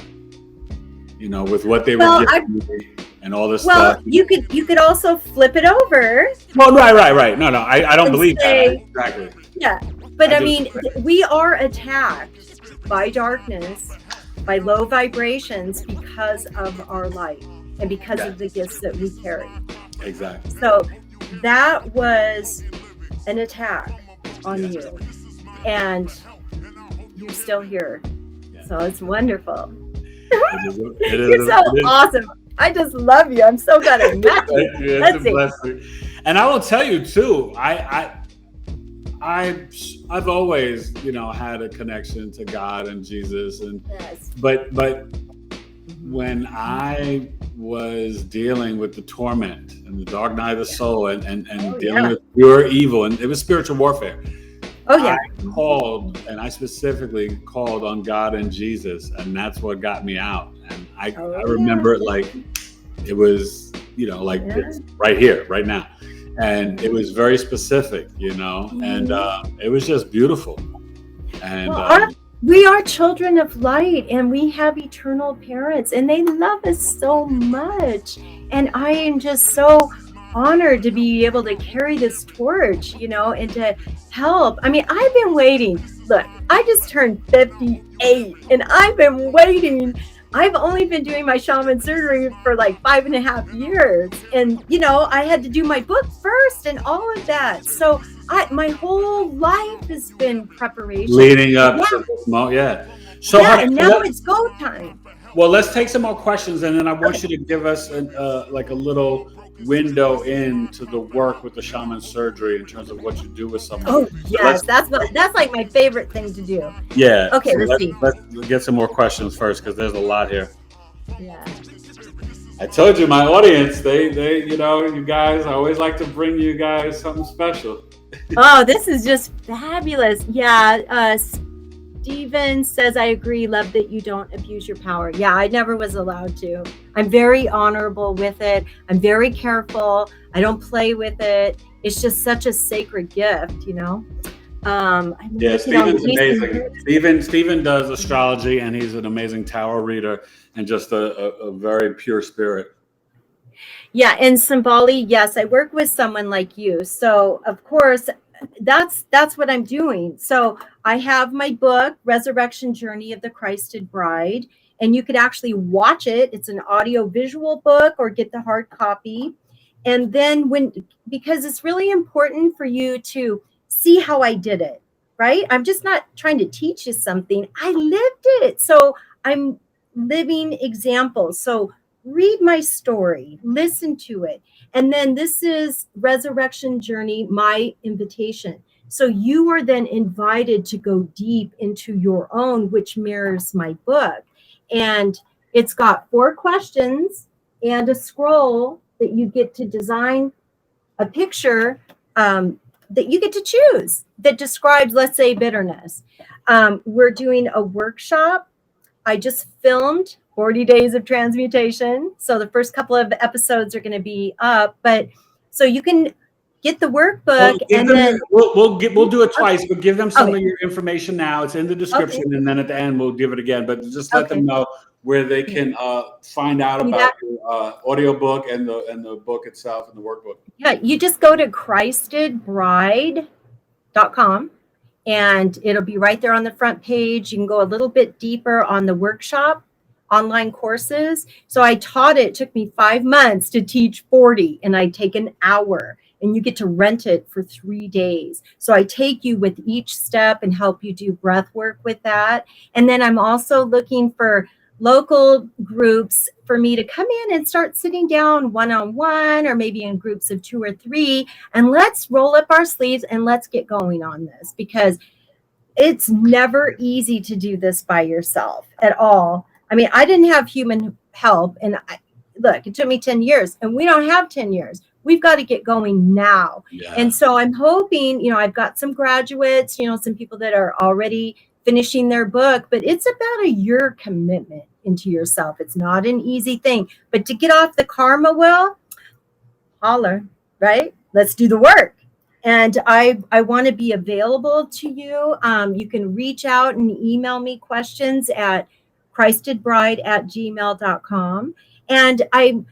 you know, with what they were giving me and all this stuff. You could also flip it over. Well, right. No, I don't believe that. Exactly. Yeah. But I mean, we are attacked by darkness, by low vibrations because of our light and because of the gifts that we carry. Exactly. So that was an attack on you. And you're still here. Yeah. So it's wonderful. You're so awesome. I just love you. I'm so glad I met you. Let's see. And I will tell you too, I've always, you know, had a connection to God and Jesus, and but when I was dealing with the torment and the dark night of the soul and dealing with pure evil, and it was spiritual warfare. I called, and I specifically called on God and Jesus, and that's what got me out. And I remember it like it was, you know, like it's right here, right now. And it was very specific, you know, and it was just beautiful. And we are children of light, and we have eternal parents, and they love us so much. And I am just so honored to be able to carry this torch, you know, and to help. I mean, I've been waiting. Look, I just turned 58, and I've been waiting. I've only been doing my shaman surgery for like 5.5 years. And, you know, I had to do my book first and all of that. So my whole life has been preparation. Leading up to this moment, So and now it's go time. Well, let's take some more questions, and then I want you to give us like a little window into the work with the shaman surgery in terms of what you do with someone. Oh yes, that's like my favorite thing to do. Yeah. Okay, so let's see. Let's get some more questions first, because there's a lot here. Yeah. I told you, my audience, they you know, you guys, I always like to bring you guys something special. Oh, this is just fabulous. Yeah. Steven says, I agree, love that you don't abuse your power. Yeah, I never was allowed to. I'm very honorable with it. I'm very careful. I don't play with it. It's just such a sacred gift, you know? Steven's amazing. Steven does astrology, and he's an amazing tarot reader and just a very pure spirit. Yeah, and Symboli, yes, I work with someone like you. So, of course, that's what I'm doing. So I have my book, Resurrection Journey of the Christed Bride, and you could actually watch it. It's an audio visual book, or get the hard copy. And then because it's really important for you to see how I did it, right? I'm just not trying to teach you something. I lived it. So I'm living examples. So read my story, listen to it. And then this is Resurrection Journey, my invitation. So you are then invited to go deep into your own, which mirrors my book. And it's got 4 questions and a scroll that you get to design a picture that you get to choose that describes, let's say, bitterness. We're doing a workshop. I just filmed 40 days of transmutation. So the first couple of episodes are going to be up, but so you can get the workbook, and then we'll do it twice, but give them some of your information now. It's in the description, and then at the end we'll give it again. But just let them know where they can find out about the audiobook and the book itself and the workbook. Yeah, you just go to christedbride.com. and it'll be right there on the front page. You can go a little bit deeper on the workshop, online courses. So I taught it. It took me 5 months to teach 40, and I take an hour, and you get to rent it for 3 days. So I take you with each step and help you do breath work with that. And then I'm also looking for local groups for me to come in and start sitting down one-on-one, or maybe in groups of 2 or 3, and let's roll up our sleeves and let's get going on this, because it's never easy to do this by yourself at all. I mean, I didn't have human help. And look, it took me 10 years and we don't have 10 years. We've got to get going now. Yeah. And so I'm hoping, I've got some graduates, some people that are already finishing their book, but it's about a year commitment into yourself. It's not an easy thing, but to get off the karma wheel, holler, right? Let's do the work. And I want to be available to you. You can reach out and email me questions at christedbride@gmail.com. And I'm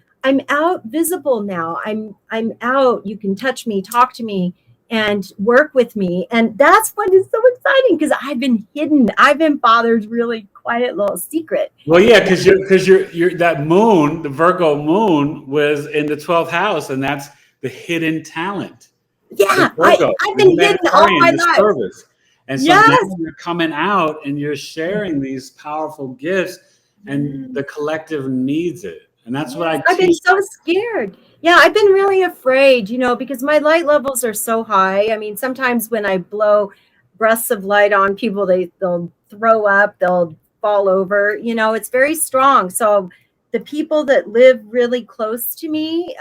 out visible now. I'm out. You can touch me, talk to me, and work with me. And that's what is so exciting because I've been hidden. I've been Father's really quiet little secret. Well, yeah, because you're that moon, the Virgo moon, was in the 12th house, and that's the hidden talent. Yeah, I've been hidden all my life. Service. And so now you're coming out and you're sharing these powerful gifts, and the collective needs it. And that's what I've been so scared. Yeah, I've been really afraid, because my light levels are so high. I mean, sometimes when I blow breaths of light on people, they'll throw up, they'll fall over. It's very strong. So the people that live really close to me,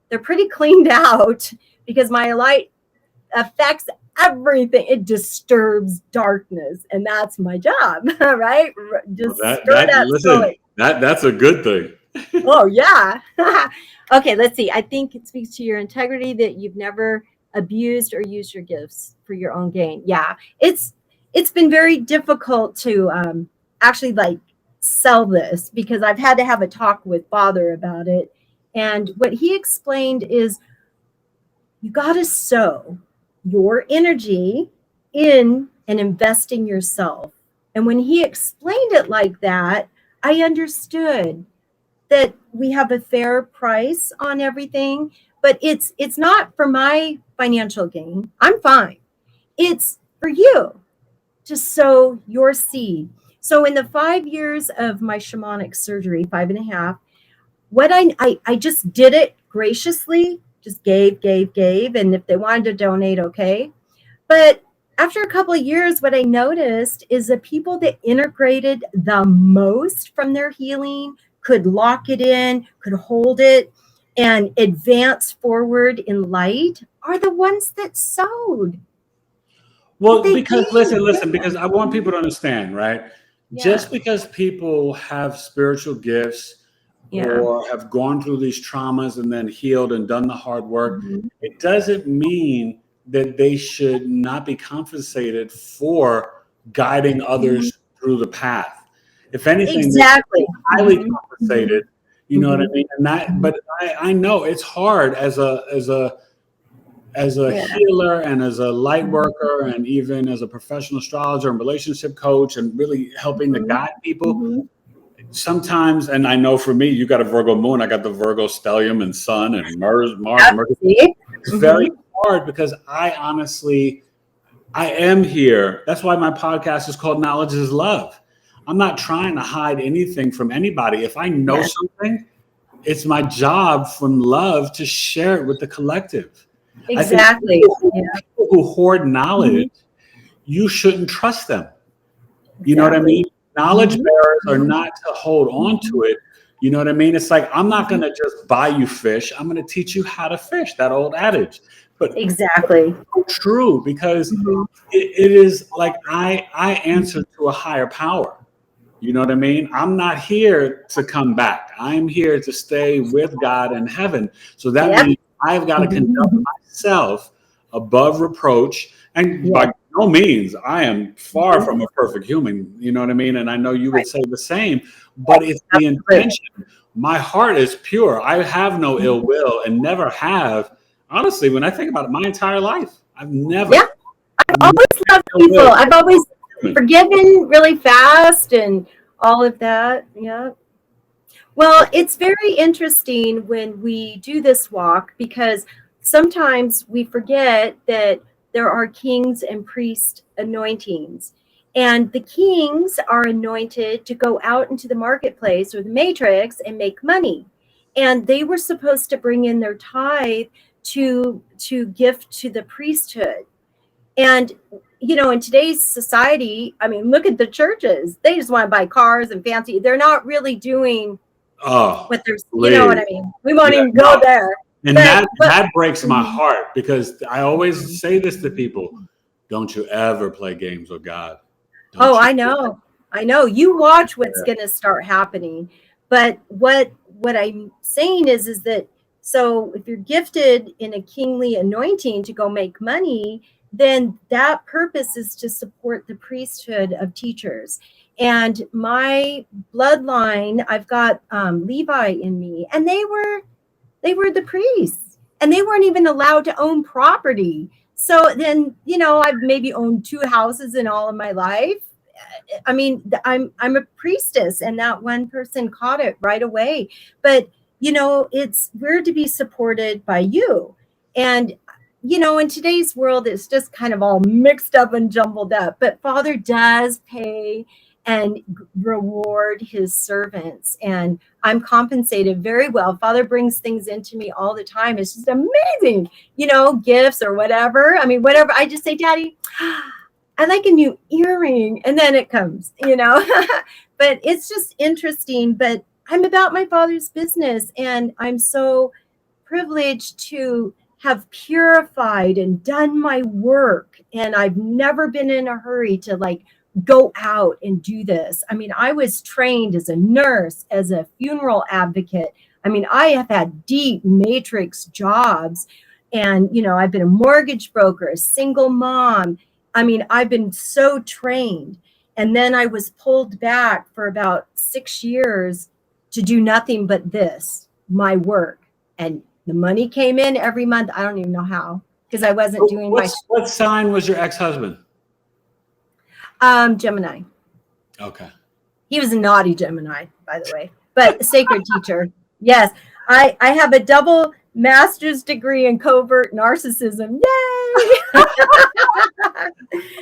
they're pretty cleaned out because my light affects everything. It disturbs darkness, and that's my job, right? Just that's a good thing. Oh yeah. Okay, let's see. I think it speaks to your integrity that you've never abused or used your gifts for your own gain. Yeah, it's been very difficult to actually sell this because I've had to have a talk with Father about it. And what he explained is you got to sow your energy in and invest in yourself. And when he explained it like that, I understood that we have a fair price on everything, but it's not for my financial gain. I'm fine. It's for you to sow your seed. So in the 5 years of my shamanic surgery, 5.5, what I just did it graciously, just gave. And if they wanted to donate, okay. But after a couple of years, what I noticed is the people that integrated the most from their healing, could lock it in, could hold it, and advance forward in light are the ones that sowed. Well, because listen, because I want people to understand, right? Yeah. Just because people have spiritual gifts or have gone through these traumas and then healed and done the hard work, it doesn't mean that they should not be compensated for guiding others through the path. If anything, they're highly compensated. You know what I mean? And that, but I know it's hard as a healer and as a light worker and even as a professional astrologer and relationship coach and really helping to guide people. Sometimes, and I know for me, you got a Virgo moon, I got the Virgo stellium and sun and Mars, Mercury. It's very hard because I am here. That's why my podcast is called Knowledge is Love. I'm not trying to hide anything from anybody. If I know something, it's my job from love to share it with the collective. Exactly. People who hoard knowledge, you shouldn't trust them. You know what I mean? Knowledge bearers are not to hold on to it. You know what I mean? It's like, I'm not going to just buy you fish. I'm going to teach you how to fish, that old adage. But exactly true, because it is like I answer to a higher power. You know what I mean? I'm not here to come back. I'm here to stay with God in heaven. So that means I've got to conduct myself above reproach. And by no means, I am far from a perfect human. You know what I mean? And I know you would say the same, but it's the intention. My heart is pure. I have no ill will and never have. Honestly, when I think about it, my entire life, I've never. Yeah, I've always loved people. I've always forgiven really fast and all of that. Yeah. Well, it's very interesting when we do this walk because sometimes we forget that there are kings and priest anointings. And the kings are anointed to go out into the marketplace or the matrix and make money. And they were supposed to bring in their tithe to gift to the priesthood. And in today's society, I mean, look at the churches. They just want to buy cars and fancy. They're not really doing Oh, what they're, you know what please. I mean? We won't Yeah, even go there. and that breaks my Mhm. heart, because I always say this to people: don't you ever play games with God. Don't Oh, you? I know. You watch what's going to start happening. But what I'm saying is that, so if you're gifted in a kingly anointing to go make money, then that purpose is to support the priesthood of teachers. And my bloodline, I've got Levi in me, and they were the priests, and they weren't even allowed to own property. So then, I've maybe owned 2 houses in all of my life. I mean, I'm a priestess, and that one person caught it right away. But we're to be supported by you. And in today's world, it's just kind of all mixed up and jumbled up. But Father does pay and reward his servants, and I'm compensated very well. Father brings things into me all the time. It's just amazing, gifts or whatever. I mean, whatever. I just say, Daddy, I like a new earring. And then it comes, but it's just interesting. But I'm about my Father's business, and I'm so privileged to have purified and done my work. And I've never been in a hurry to go out and do this. I mean, I was trained as a nurse, as a funeral advocate. I mean, I have had deep matrix jobs, and I've been a mortgage broker, a single mom. I mean, I've been so trained. And then I was pulled back for about 6 years to do nothing but this, my work. And the money came in every month. I don't even know how, because I wasn't doing What sign was your ex-husband? Gemini. Okay. He was a naughty Gemini, by the way, but a sacred teacher. Yes. I have a double master's degree in covert narcissism. Yay!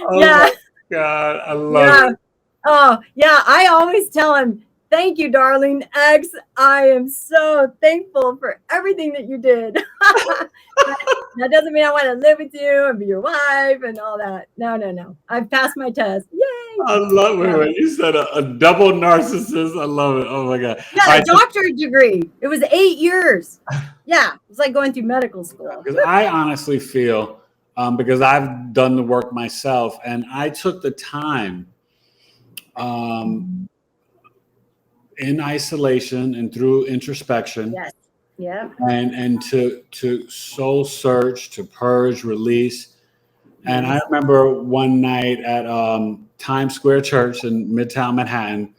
Oh Yeah. my God, I love it. Oh, yeah. I always tell him, thank you, darling X. I am so thankful for everything that you did. That doesn't mean I want to live with you and be your wife and all that. No. I've passed my test. Yay! I love it. When you said a double narcissist. I love it. Oh my God. Yeah, a doctorate degree. It was 8 years. Yeah, it's like going through medical school. Because I honestly feel, because I've done the work myself, and I took the time in isolation and through introspection. Yes. Yeah. And to soul search, to purge, release. And I remember one night at Times Square Church in Midtown Manhattan,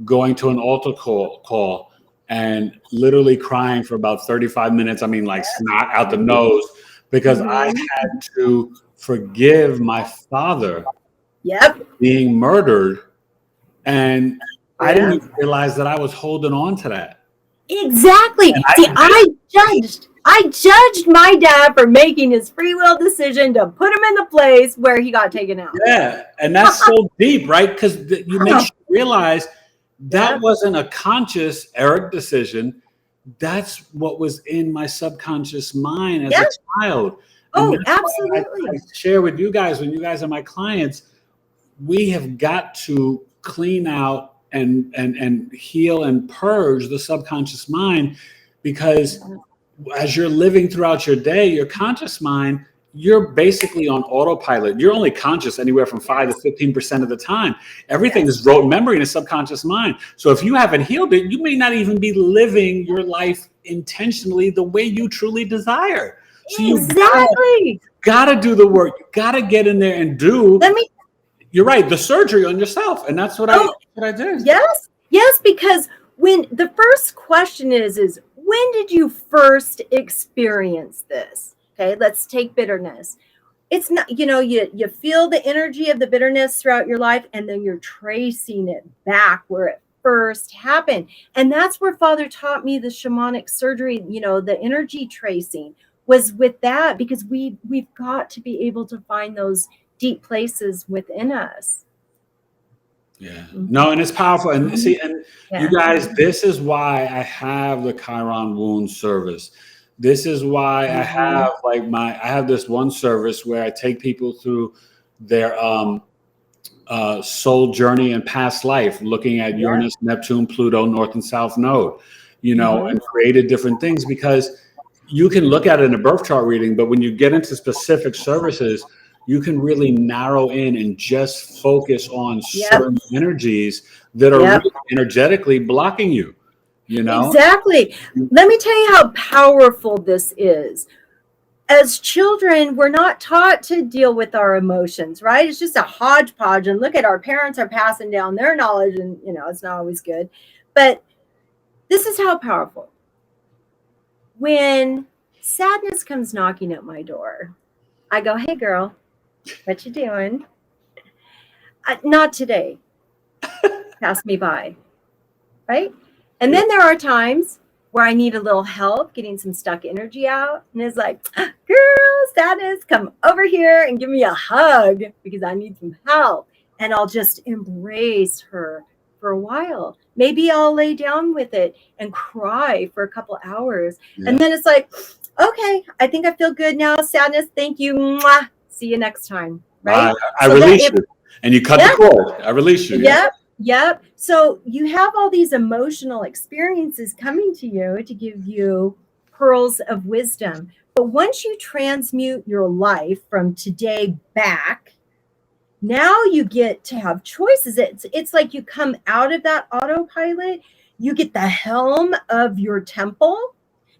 going to an altar call and literally crying for about 35 minutes. I mean, like snot out the nose, because I had to forgive my father being murdered. And I didn't even realize that I was holding on to that. Exactly. I judged my dad for making his free will decision to put him in the place where he got taken out. Yeah, and that's so deep, right? Because you make you realize that wasn't a conscious Eric decision. That's what was in my subconscious mind as a child. And Absolutely. I share with you guys, when you guys are my clients, we have got to clean out and heal and purge the subconscious mind, because as you're living throughout your day, your conscious mind, you're basically on autopilot. You're only conscious anywhere from 5 to 15% of the time. Everything is rote memory in a subconscious mind. So if you haven't healed it, you may not even be living your life intentionally the way you truly desire. So you gotta do the work. You gotta get in there and do. You're right, the surgery on yourself, and that's what I did. Yes, because when the first question is when did you first experience this? Okay, let's take bitterness. It's not, you feel the energy of the bitterness throughout your life, and then you're tracing it back where it first happened. And that's where Father taught me the shamanic surgery, the energy tracing was with that, because we've got to be able to find those deep places within us. Yeah. No, and it's powerful. And see, and you guys, this is why I have the Chiron wound service. This is why I have I have this one service where I take people through soul journey and past life, looking at Uranus, Neptune, Pluto, North and South Node, and created different things, because you can look at it in a birth chart reading, but when you get into specific services, you can really narrow in and just focus on certain energies that are really energetically blocking you, Exactly. Let me tell you how powerful this is. As children, we're not taught to deal with our emotions, right? It's just a hodgepodge. And look at our parents are passing down their knowledge, and it's not always good. But this is how powerful. When sadness comes knocking at my door, I go, "Hey girl, what you doing?" Not today. Pass me by. Right? And then there are times where I need a little help getting some stuck energy out. And it's like, "Girl, sadness, come over here and give me a hug because I need some help." And I'll just embrace her for a while. Maybe I'll lay down with it and cry for a couple hours. Yeah. And then it's like, "Okay, I think I feel good now. Sadness, thank you. Mwah. See you next time." Right? I release you. And you cut the cord. I release you. Yep. So you have all these emotional experiences coming to you to give you pearls of wisdom. But once you transmute your life from today back, now you get to have choices. It's like you come out of that autopilot, you get the helm of your temple,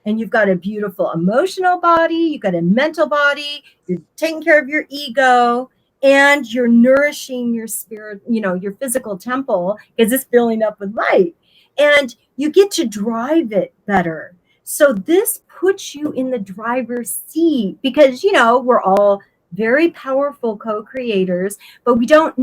and you've got a beautiful emotional body, you've got a mental body, you're taking care of your ego, and you're nourishing your spirit, your physical temple, because it's filling up with light. And you get to drive it better. So this puts you in the driver's seat, because, we're all very powerful co-creators, but we don't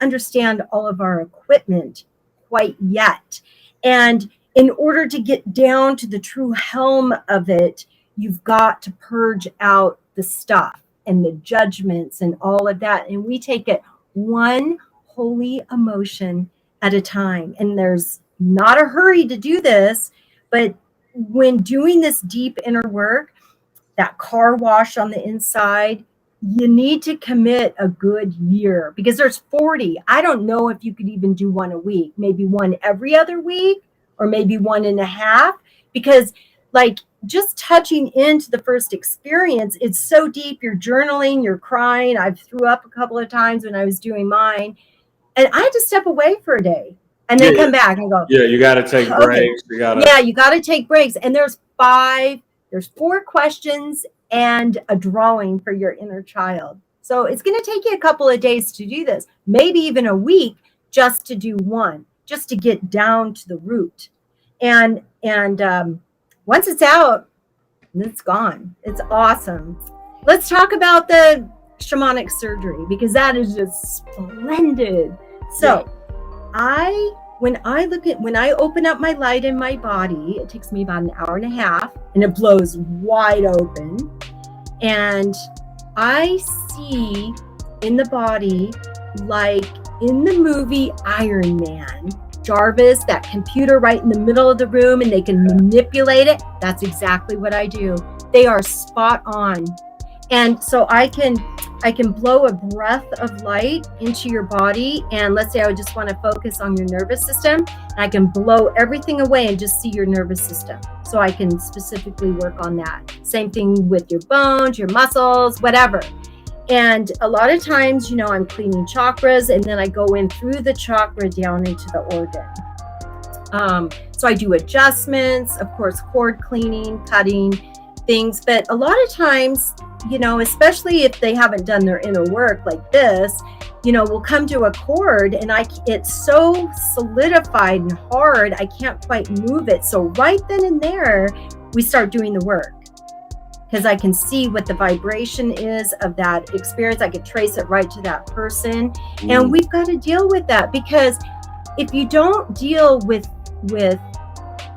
understand all of our equipment quite yet. And in order to get down to the true helm of it, you've got to purge out the stuff and the judgments and all of that. And we take it one holy emotion at a time. And there's not a hurry to do this, but when doing this deep inner work, that car wash on the inside, you need to commit a good year, because there's 40. I don't know if you could even do one a week, maybe one every other week, or maybe 1.5, because just touching into the first experience, it's so deep. You're journaling, you're crying. I've threw up a couple of times when I was doing mine, and I had to step away for a day and then come back and go, you got to take breaks. You got to take breaks. And there's 4 questions and a drawing for your inner child. So it's going to take you a couple of days to do this, maybe even a week, just to do one, just to get down to the root. And once it's out, it's gone. It's awesome. Let's talk about the shamanic surgery, because that is just splendid. So when I open up my light in my body, it takes me about 1.5 hours, and it blows wide open. And I see in the body, like in the movie Iron Man, Jarvis, that computer right in the middle of the room, and they can manipulate it. That's exactly what I do. They are spot on. And so I can blow a breath of light into your body, and let's say I would just want to focus on your nervous system, and I can blow everything away and just see your nervous system. So I can specifically work on that. Same thing with your bones, your muscles, whatever. And a lot of times, I'm cleaning chakras, and then I go in through the chakra down into the organ. So I do adjustments, of course, cord cleaning, cutting things. But a lot of times, especially if they haven't done their inner work like this, we'll come to a cord, and it's so solidified and hard, I can't quite move it. So right then and there, we start doing the work, because I can see what the vibration is of that experience. I can trace it right to that person. And we've got to deal with that, because if you don't deal with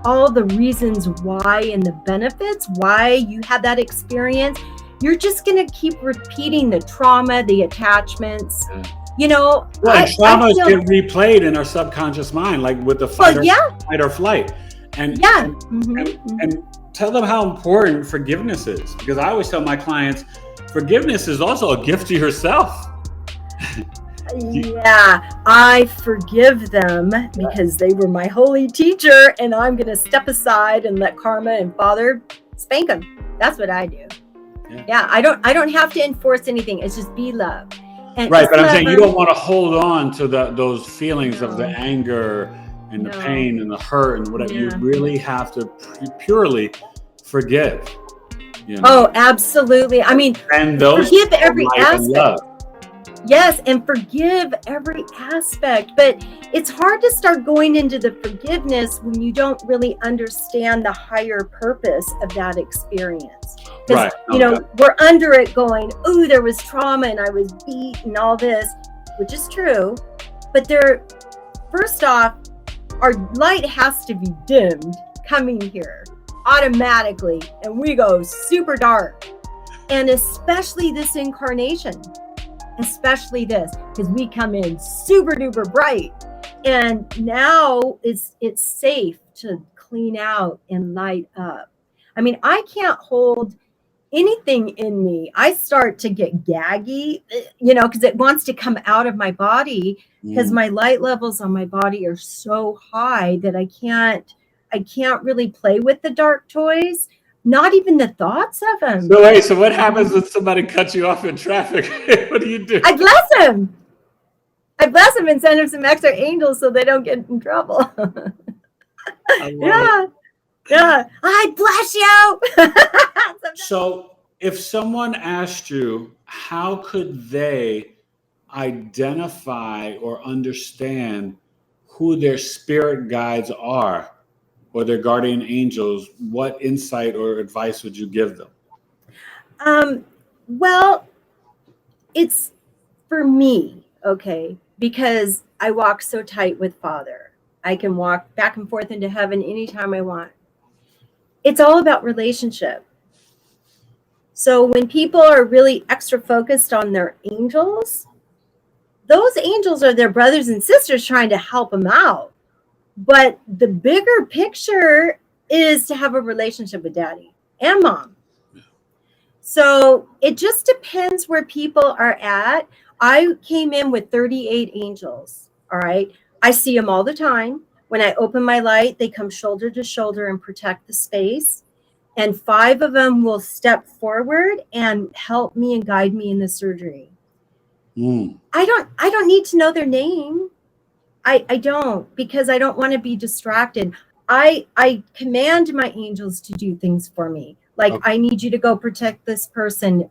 all the reasons why and the benefits, why you had that experience, you're just going to keep repeating the trauma, the attachments. Traumas get replayed in our subconscious mind, like with the fight or flight. And tell them how important forgiveness is, because I always tell my clients, forgiveness is also a gift to yourself. Yeah, I forgive them because they were my holy teacher, and I'm going to step aside and let karma and Father spank them. That's what I do. Yeah, I don't have to enforce anything. It's just be love. And right, but I'm saying you them. don't want to hold on to those feelings of the No. anger and the No. pain and the hurt and whatever. You Yeah. really have to purely forgive. You know? Oh, absolutely. I mean, and those forgive every light and aspect. love. Yes, and forgive every aspect. But it's hard to start going into the forgiveness when you don't really understand the higher purpose of that experience. Because, Right. we're under it going, oh, there was trauma and I was beat and all this, which is true. But first off, our light has to be dimmed coming here automatically. And we go super dark. And especially this incarnation. Especially this, because we come in super duper bright, and now it's safe to clean out and light up. I mean, I can't hold anything in me. I start to get gaggy, because it wants to come out of my body, because my light levels on my body are so high that I can't really play with the dark toys. Not even the thoughts of them. So what happens when somebody cuts you off in traffic? What do you do? I bless them. I bless them and send them some extra angels so they don't get in trouble. Yeah. I bless you. So if someone asked you, how could they identify or understand who their spirit guides are or their guardian angels, what insight or advice would you give them? Well, it's for me, okay, because I walk so tight with Father. I can walk back and forth into heaven anytime I want. It's all about relationship. So when people are really extra focused on their angels, those angels are their brothers and sisters trying to help them out. But the bigger picture is to have a relationship with Daddy and Mom. So it just depends where people are at. I came in with 38 angels. All right. I see them all the time. When I open my light, they come shoulder to shoulder and protect the space. And 5 of them will step forward and help me and guide me in the surgery. I don't need to know their name. I don't, because I don't want to be distracted. I command my angels to do things for me. Like, okay, I need you to go protect this person.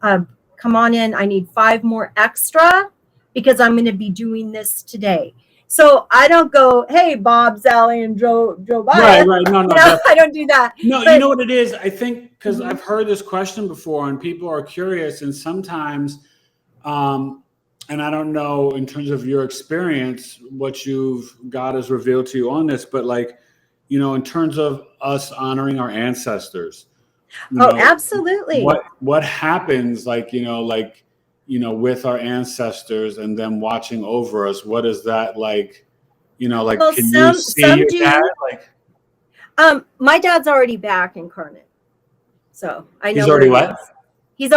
Come on in. I need 5 more extra because I'm going to be doing this today. So I don't go, hey, Bob, Sally, and Joe Biden. Right. No, I don't do that. No, but you know what it is? I think because I've heard this question before and people are curious, and sometimes, and I don't know in terms of your experience, what God has revealed to you on this, but in terms of us honoring our ancestors. Absolutely. What happens, with our ancestors and them watching over us? What is that like? Well, can you see your dad? My dad's already back incarnate, so I know he's already what? He's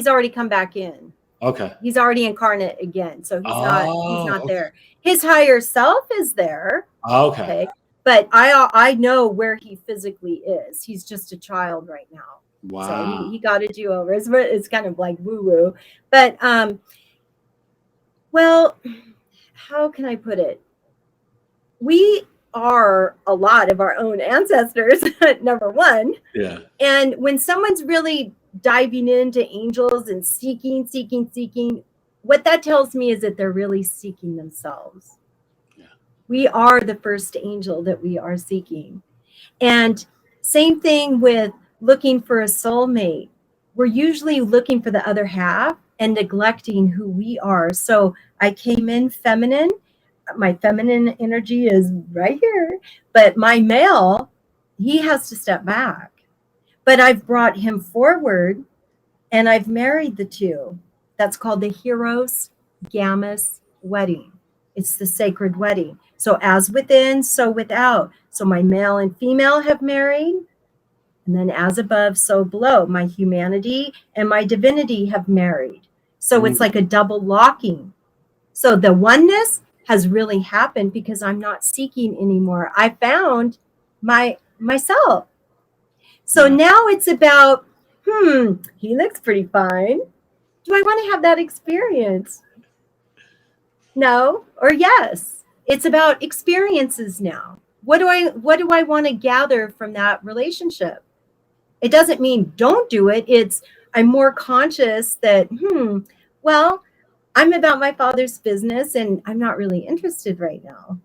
already come back in. Okay. He's already incarnate again, so he's not there. His higher self is there. Okay. But I know where he physically is. He's just a child right now. Wow. So he got a do-over. It's kind of like woo-woo. But well, how can I put it? We are a lot of our own ancestors, number one. Yeah. And when someone's really diving into angels and seeking, what that tells me is that they're really seeking themselves. Yeah. We are the first angel that we are seeking. And same thing with looking for a soulmate. We're usually looking for the other half and neglecting who we are. So I came in feminine. My feminine energy is right here, but my male, he has to step back. But I've brought him forward and I've married the 2. That's called the Heros Gammas wedding. It's the sacred wedding. So as within, so without. So my male and female have married. And then as above, so below. My humanity and my divinity have married. So it's like a double locking. So the oneness has really happened because I'm not seeking anymore. I found myself. So now it's about, he looks pretty fine. Do I want to have that experience? No or yes. It's about experiences now. What do I want to gather from that relationship? It doesn't mean don't do it. It's I'm more conscious that, well, I'm about my father's business and I'm not really interested right now,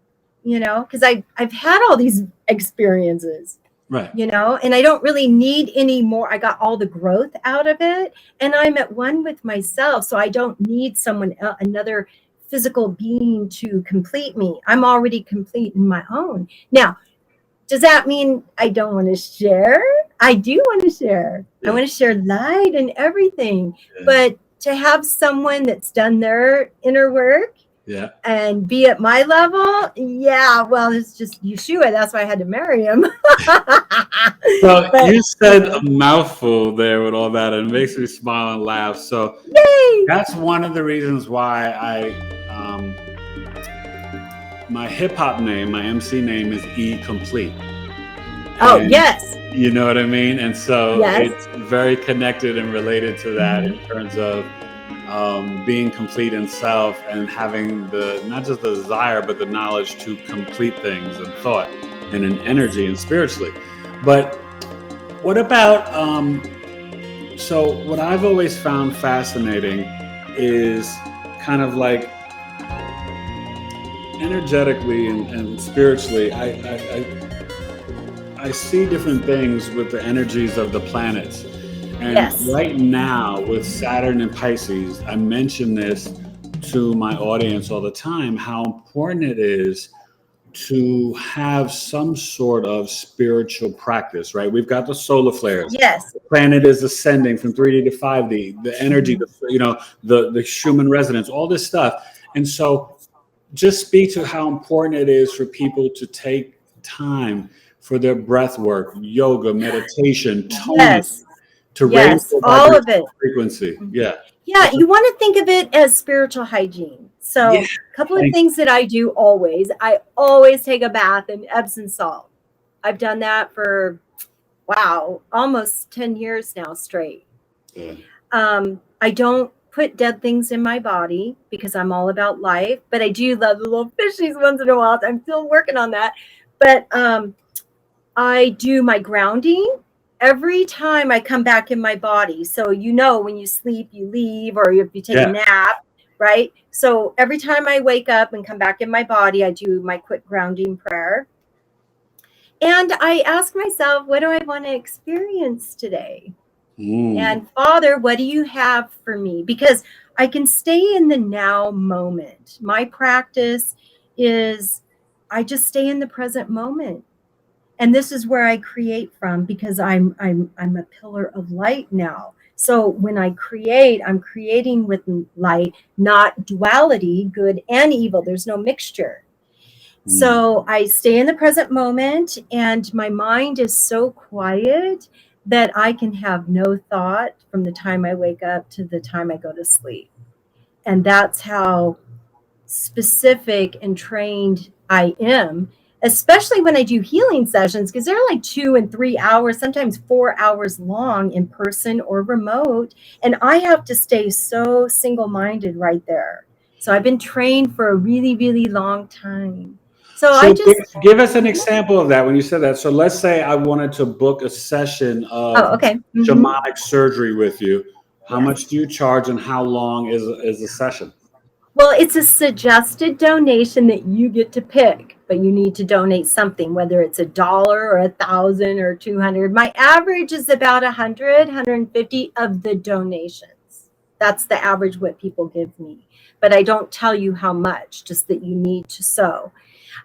because I've had all these experiences, Right. and I don't really need any more. I got all the growth out of it and I'm at one with myself. So I don't need someone else, another physical being to complete me. I'm already complete in my own. Now, does that mean I don't want to share? I do want to share. Yeah. I want to share light and everything. Yeah. But to have someone that's done their inner work and be at my level, well, it's just Yeshua. That's why I had to marry him. So you said a mouthful there with all that, and it makes me smile and laugh. So yay! That's one of the reasons why my hip hop name, my MC name is E Complete. Oh, yes. You know what I mean? And so yes. It's very connected and related to that in terms of being complete in self and having not just the desire, but the knowledge to complete things and thought and in energy and spiritually. But what about, so what I've always found fascinating is kind of like energetically and spiritually, I see different things with the energies of the planets. And right now with Saturn and Pisces, I mention this to my audience all the time, how important it is to have some sort of spiritual practice, right? We've got the solar flares. Yes. The planet is ascending from 3D to 5D, the energy, the Schumann resonance, all this stuff. And so just speak to how important it is for people to take time for their breath work, yoga, meditation, toning, to raise their all of it. frequency. Yeah, you want to think of it as spiritual hygiene. So a couple of things that I do always. I always take a bath in Epsom salt. I've done that for, almost 10 years now straight. Yeah. I don't put dead things in my body because I'm all about life, but I do love the little fishies once in a while. I'm still working on that. But I do my grounding every time I come back in my body. So, when you sleep, you leave, or if you take a nap, right? So every time I wake up and come back in my body, I do my quick grounding prayer. And I ask myself, what do I want to experience today? And Father, what do you have for me? Because I can stay in the now moment. My practice is I just stay in the present moment. And this is where I create from, because I'm a pillar of light now. So when I create, I'm creating with light, not duality, good and evil. There's no mixture. So I stay in the present moment, and my mind is so quiet that I can have no thought from the time I wake up to the time I go to sleep. And that's how specific and trained I am, especially when I do healing sessions, because they're like 2 and 3 hours, sometimes 4 hours long in person or remote. And I have to stay so single-minded right there. So I've been trained for a really, really long time. So I just give us an example of that when you said that. So let's say I wanted to book a session of shamanic surgery with you. How much do you charge, and how long is a session? Well, it's a suggested donation that you get to pick, but you need to donate something, whether it's $1 or 1,000 or 200. My average is about 100, 150 of the donations. That's the average what people give me. But I don't tell you how much, just that you need to sow.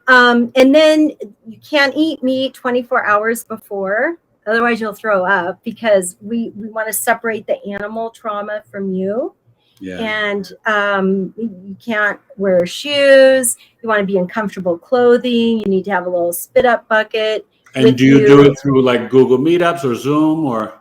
And then you can't eat meat 24 hours before. Otherwise, you'll throw up, because we want to separate the animal trauma from you. Yeah. And you can't wear shoes. You want to be in comfortable clothing. You need to have a little spit up bucket. And do you do it through like Google Meetups or Zoom or?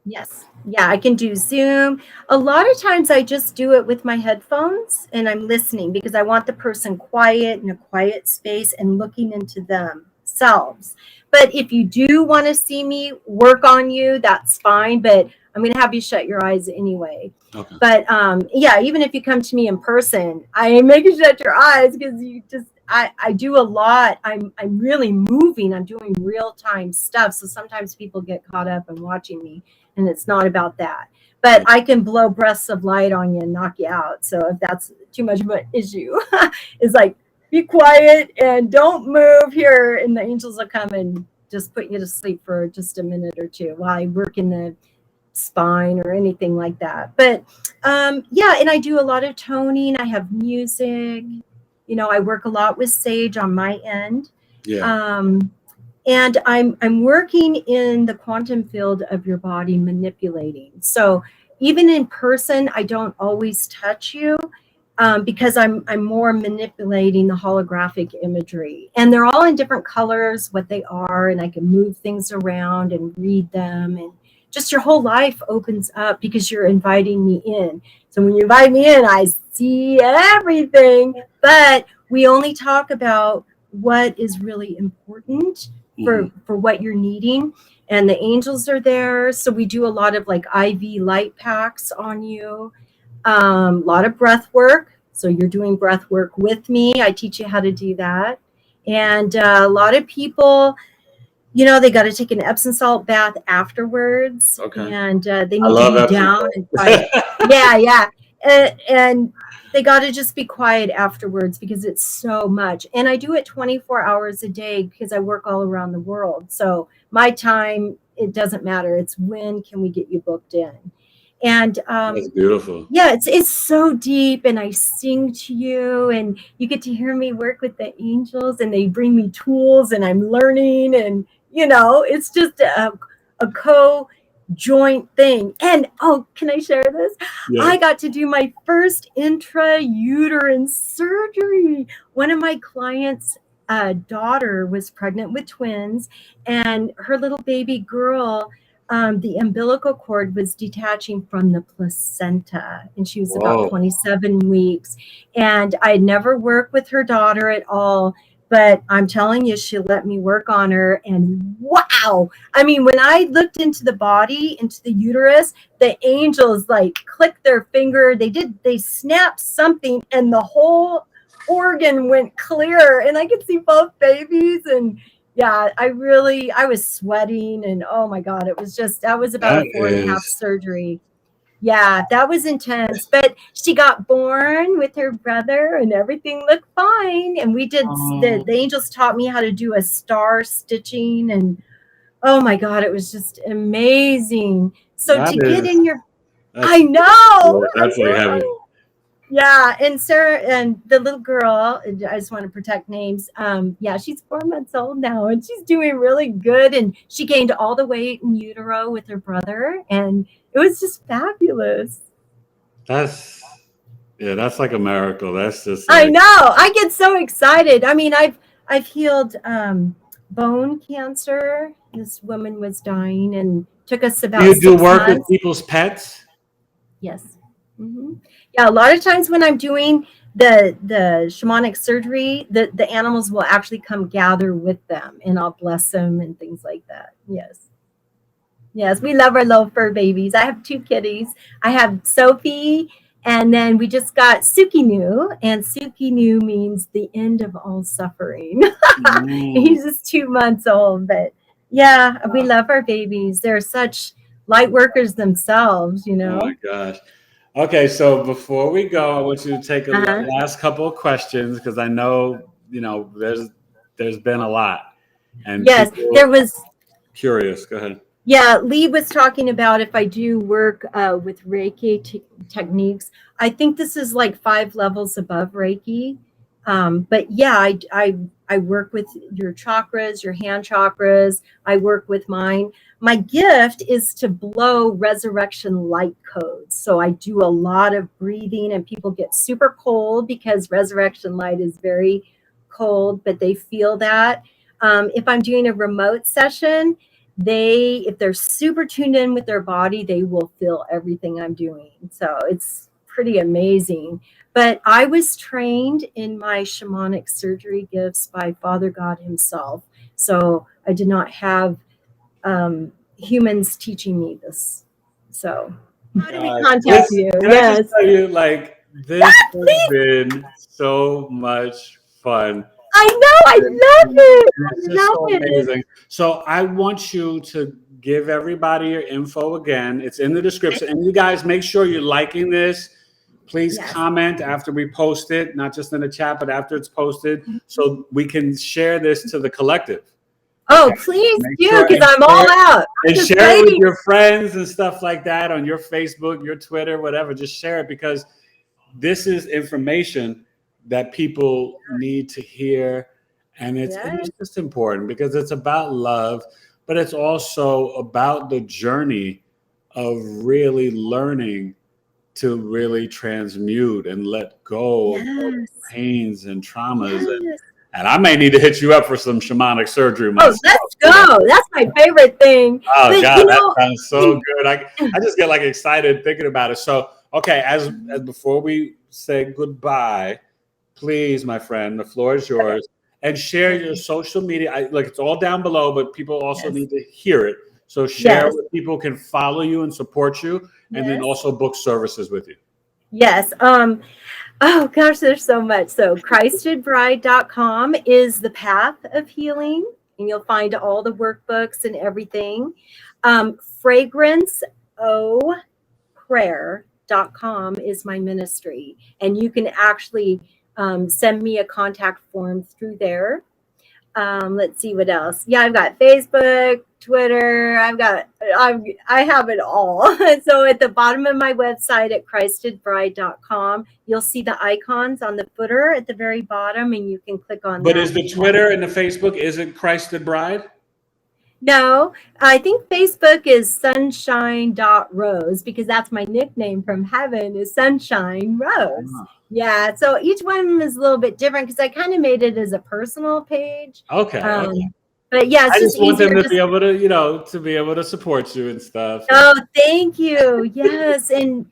Yes. Yeah, I can do Zoom. A lot of times I just do it with my headphones and I'm listening because I want the person quiet in a quiet space and looking into themselves. But if you do want to see me work on you, that's fine. But I'm going to have you shut your eyes anyway. Okay. But yeah, even if you come to me in person, I make you shut your eyes because you just I do a lot. I'm really moving. I'm doing real time stuff. So sometimes people get caught up in watching me, and it's not about that. But I can blow breaths of light on you and knock you out. So if that's too much of an issue, it's like be quiet and don't move here, and the angels will come and just put you to sleep for just a minute or two while I work in the spine or anything like that. But yeah, and I do a lot of toning. I have music. You know, I work a lot with sage on my end. Yeah. And I'm working in the quantum field of your body, manipulating. So even in person, I don't always touch you because I'm more manipulating the holographic imagery, and they're all in different colors, what they are, and I can move things around and read them, and just your whole life opens up because you're inviting me in. So when you invite me in, I see everything, but we only talk about what is really important for what you're needing, and the angels are there. So we do a lot of like IV light packs on you, a lot of breath work. So you're doing breath work with me. I teach you how to do that. And a lot of people, you know, they got to take an Epsom salt bath afterwards, Okay. and they I need to love be Epsom down and quiet. salt. Yeah, yeah. And they got to just be quiet afterwards because it's so much. And I do it 24 hours a day because I work all around the world. So my time, it doesn't matter. It's when can we get you booked in? And That's beautiful. yeah, it's so deep, and I sing to you, and you get to hear me work with the angels, and they bring me tools, and I'm learning, and you know, it's just a co-joint thing. And oh, can I share this? Yeah. I got to do my first intrauterine surgery. One of my clients' daughter was pregnant with twins, and her little baby girl, the umbilical cord was detaching from the placenta, and she was about Whoa. 27 weeks. And I had never worked with her daughter at all, but I'm telling you, she let me work on her. And wow, I mean, when I looked into the body, into the uterus, the angels like clicked their finger. They snapped something, and the whole organ went clear, and I could see both babies. And yeah, I was sweating, and oh my God, that was about a That 4.5 is surgery. Yeah, that was intense, but she got born with her brother and everything looked fine. And we did, the angels taught me how to do a star stitching, and oh my God, it was just amazing. So that to get is in your, that's I know, I'm that's like so heavy. sorry. Yeah, and Sarah and the little girl, I just want to protect names. Yeah, she's 4 months old now, and she's doing really good. And she gained all the weight in utero with her brother, and it was just fabulous. That's yeah, that's like a miracle. That's just I like know. I get so excited. I mean, I've healed bone cancer. This woman was dying, and took us do about you do six work with months. people's pets? Yes. Yeah, a lot of times when I'm doing the shamanic surgery, the animals will actually come gather with them, and I'll bless them and things like that. Yes. Yes, we love our little fur babies. I have two kitties. I have Sophie, and then we just got Sukinu, and Sukinu means the end of all suffering. Mm. He's just 2 months old, but yeah, we love our babies. They're such light workers themselves, you Oh my know. gosh. Okay, so before we go, I want you to take a Uh-huh. last couple of questions because I know, there's been a lot and Yes, there people was. curious. Go ahead. Yeah, Lee was talking about if I do work with Reiki techniques. I think this is like 5 levels above Reiki. But yeah, I work with your chakras, your hand chakras. I work with mine. My gift is to blow resurrection light codes. So I do a lot of breathing, and people get super cold because resurrection light is very cold, but they feel that. If I'm doing a remote session, if they're super tuned in with their body, they will feel everything I'm doing. So it's pretty amazing. But I was trained in my shamanic surgery gifts by Father God himself. So I did not have humans teaching me this. So how do we contact you? Can I just Yes. tell you, like, this has been so much fun. I know. I love it. It's I just love so it. amazing. So I want you to give everybody your info again. It's in the description. And you guys, make sure you're liking this. Please comment after we post it, not just in the chat, but after it's posted, so we can share this to the collective. Oh, please do, because I'm all out. And share it with your friends and stuff like that on your Facebook, your Twitter, whatever. Just share it, because this is information that people need to hear. And it's just important because it's about love, but it's also about the journey of really learning to really transmute and let go of pains and traumas. And I may need to hit you up for some shamanic surgery myself. Oh, let's go. That's my favorite thing. Oh, but, God, that sounds so good. I just get like excited thinking about it. So, okay, as before we say goodbye, please, my friend, the floor is yours. And share your social media. Like, it's all down below, but people also need to hear it. So share where people can follow you and support you, and then also book services with you. Yes. Oh gosh, there's so much. So ChristedBride.com is the path of healing, and you'll find all the workbooks and everything. FragranceOPrayer.com is my ministry, and you can actually send me a contact form through there. Let's see what else. Yeah, I've got Facebook, Twitter. I have it all. So at the bottom of my website at ChristedBride.com, you'll see the icons on the footer at the very bottom, and you can click on. But is the Twitter and the Facebook, isn't Christed Bride? No, I think Facebook is sunshine.rose, because that's my nickname from heaven, is Sunshine Rose. Oh. Yeah, so each one is a little bit different because I kind of made it as a personal page. Okay. But yeah, it's I just want them to be able to, to be able to support you and stuff. Oh, thank you. Yes, and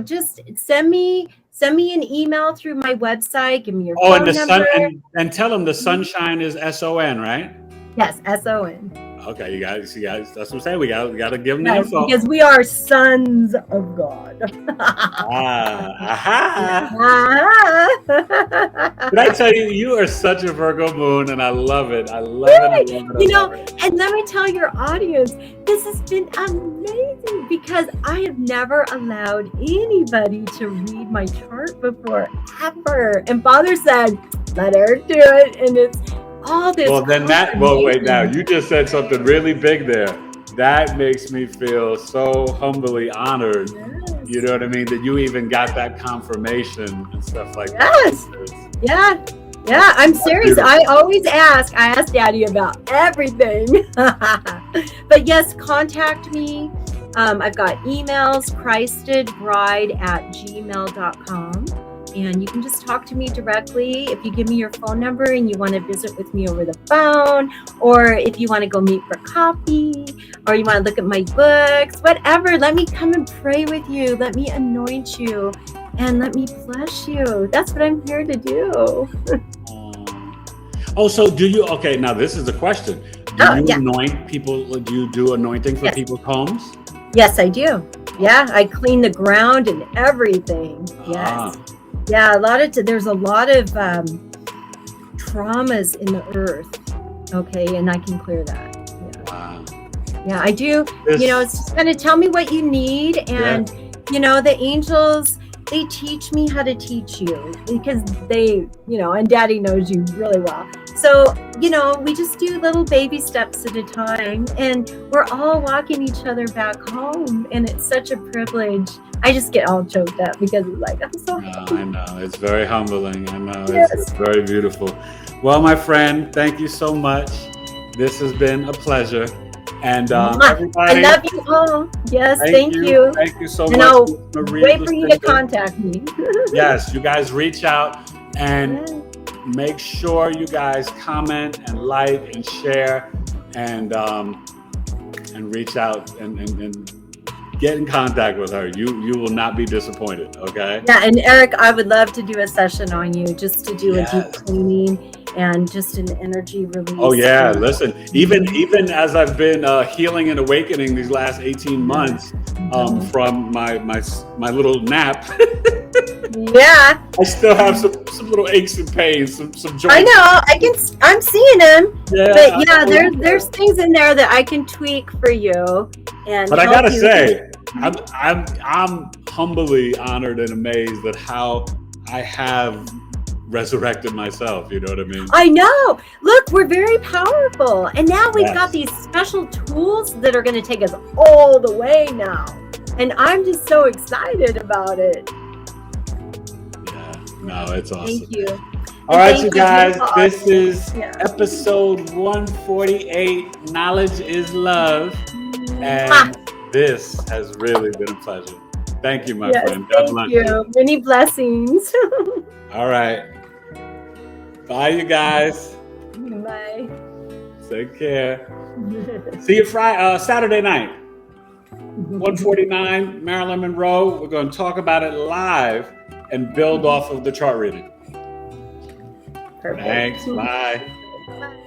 just send me an email through my website. Give me your phone number. And tell them the sunshine is SON, right? Yes, SON. Okay, you guys, that's what I'm saying. We got to give them the info. Because we are sons of God. Did I tell you, you are such a Virgo moon, and I love it. I love it. And let me tell your audience, this has been amazing, because I have never allowed anybody to read my chart before, ever. And Father said, let her do it. And it's all this. Wait, now you just said something really big there. That makes me feel so humbly honored. Yes. You know what I mean? That you even got that confirmation and stuff like that. Yeah, I'm serious. Beautiful. I always ask Daddy about everything. But yes, contact me. I've got emails, ChristedBride@gmail.com. And you can just talk to me directly. If you give me your phone number and you want to visit with me over the phone, or if you want to go meet for coffee, or you want to look at my books, whatever, let me come and pray with you. Let me anoint you, and let me bless you. That's what I'm here to do. So do you, now this is a question. Do you anoint people? Do you do anointing for people's homes? Yes, I do. Yeah, I clean the ground and everything. Yes. Yeah, there's a lot of traumas in the earth, and I can clear that. Yeah. Wow. Yeah, I do. It's just going to tell me what you need, and the angels, they teach me how to teach you, because they, and Daddy knows you really well. So, we just do little baby steps at a time, and we're all walking each other back home, and it's such a privilege. I just get all choked up because I'm so happy. I know. It's very humbling. I know. Yes. It's very beautiful. Well, my friend, thank you so much. This has been a pleasure. And everybody, I love you all. Yes, thank you. Thank you so much. And I'll wait for you to contact me. Yes, you guys reach out and make sure you guys comment and like and share. And and reach out and get in contact with her. You will not be disappointed. Okay. Yeah, and Eric, I would love to do a session on you, just to do a deep Yes. cleaning and just an energy release. Oh yeah, listen. Even as I've been healing and awakening these last 18 months from my little nap, Yeah, I still have some little aches and pains, some joints. I know. I'm seeing them. Yeah, But yeah, there's things in there that I can tweak for you. And But I help gotta you. say, I'm humbly honored and amazed at how I have resurrected myself. You know what I mean? I know. Look, we're very powerful. And now we've Yes. got these special tools that are going to take us all the way now. And I'm just so excited about it. Yeah, no, it's awesome. Thank you. All right, Thank you guys, You're this awesome. is Yeah. episode 148, Knowledge is Love. And this has really been a pleasure. Thank you, my Yes, friend. God bless thank you. Many blessings. All right. Bye, you guys. Bye. Take care. See you Saturday night, 149 Marilyn Monroe. We're going to talk about it live and build off of the chart reading. Perfect. Thanks. Bye. Bye.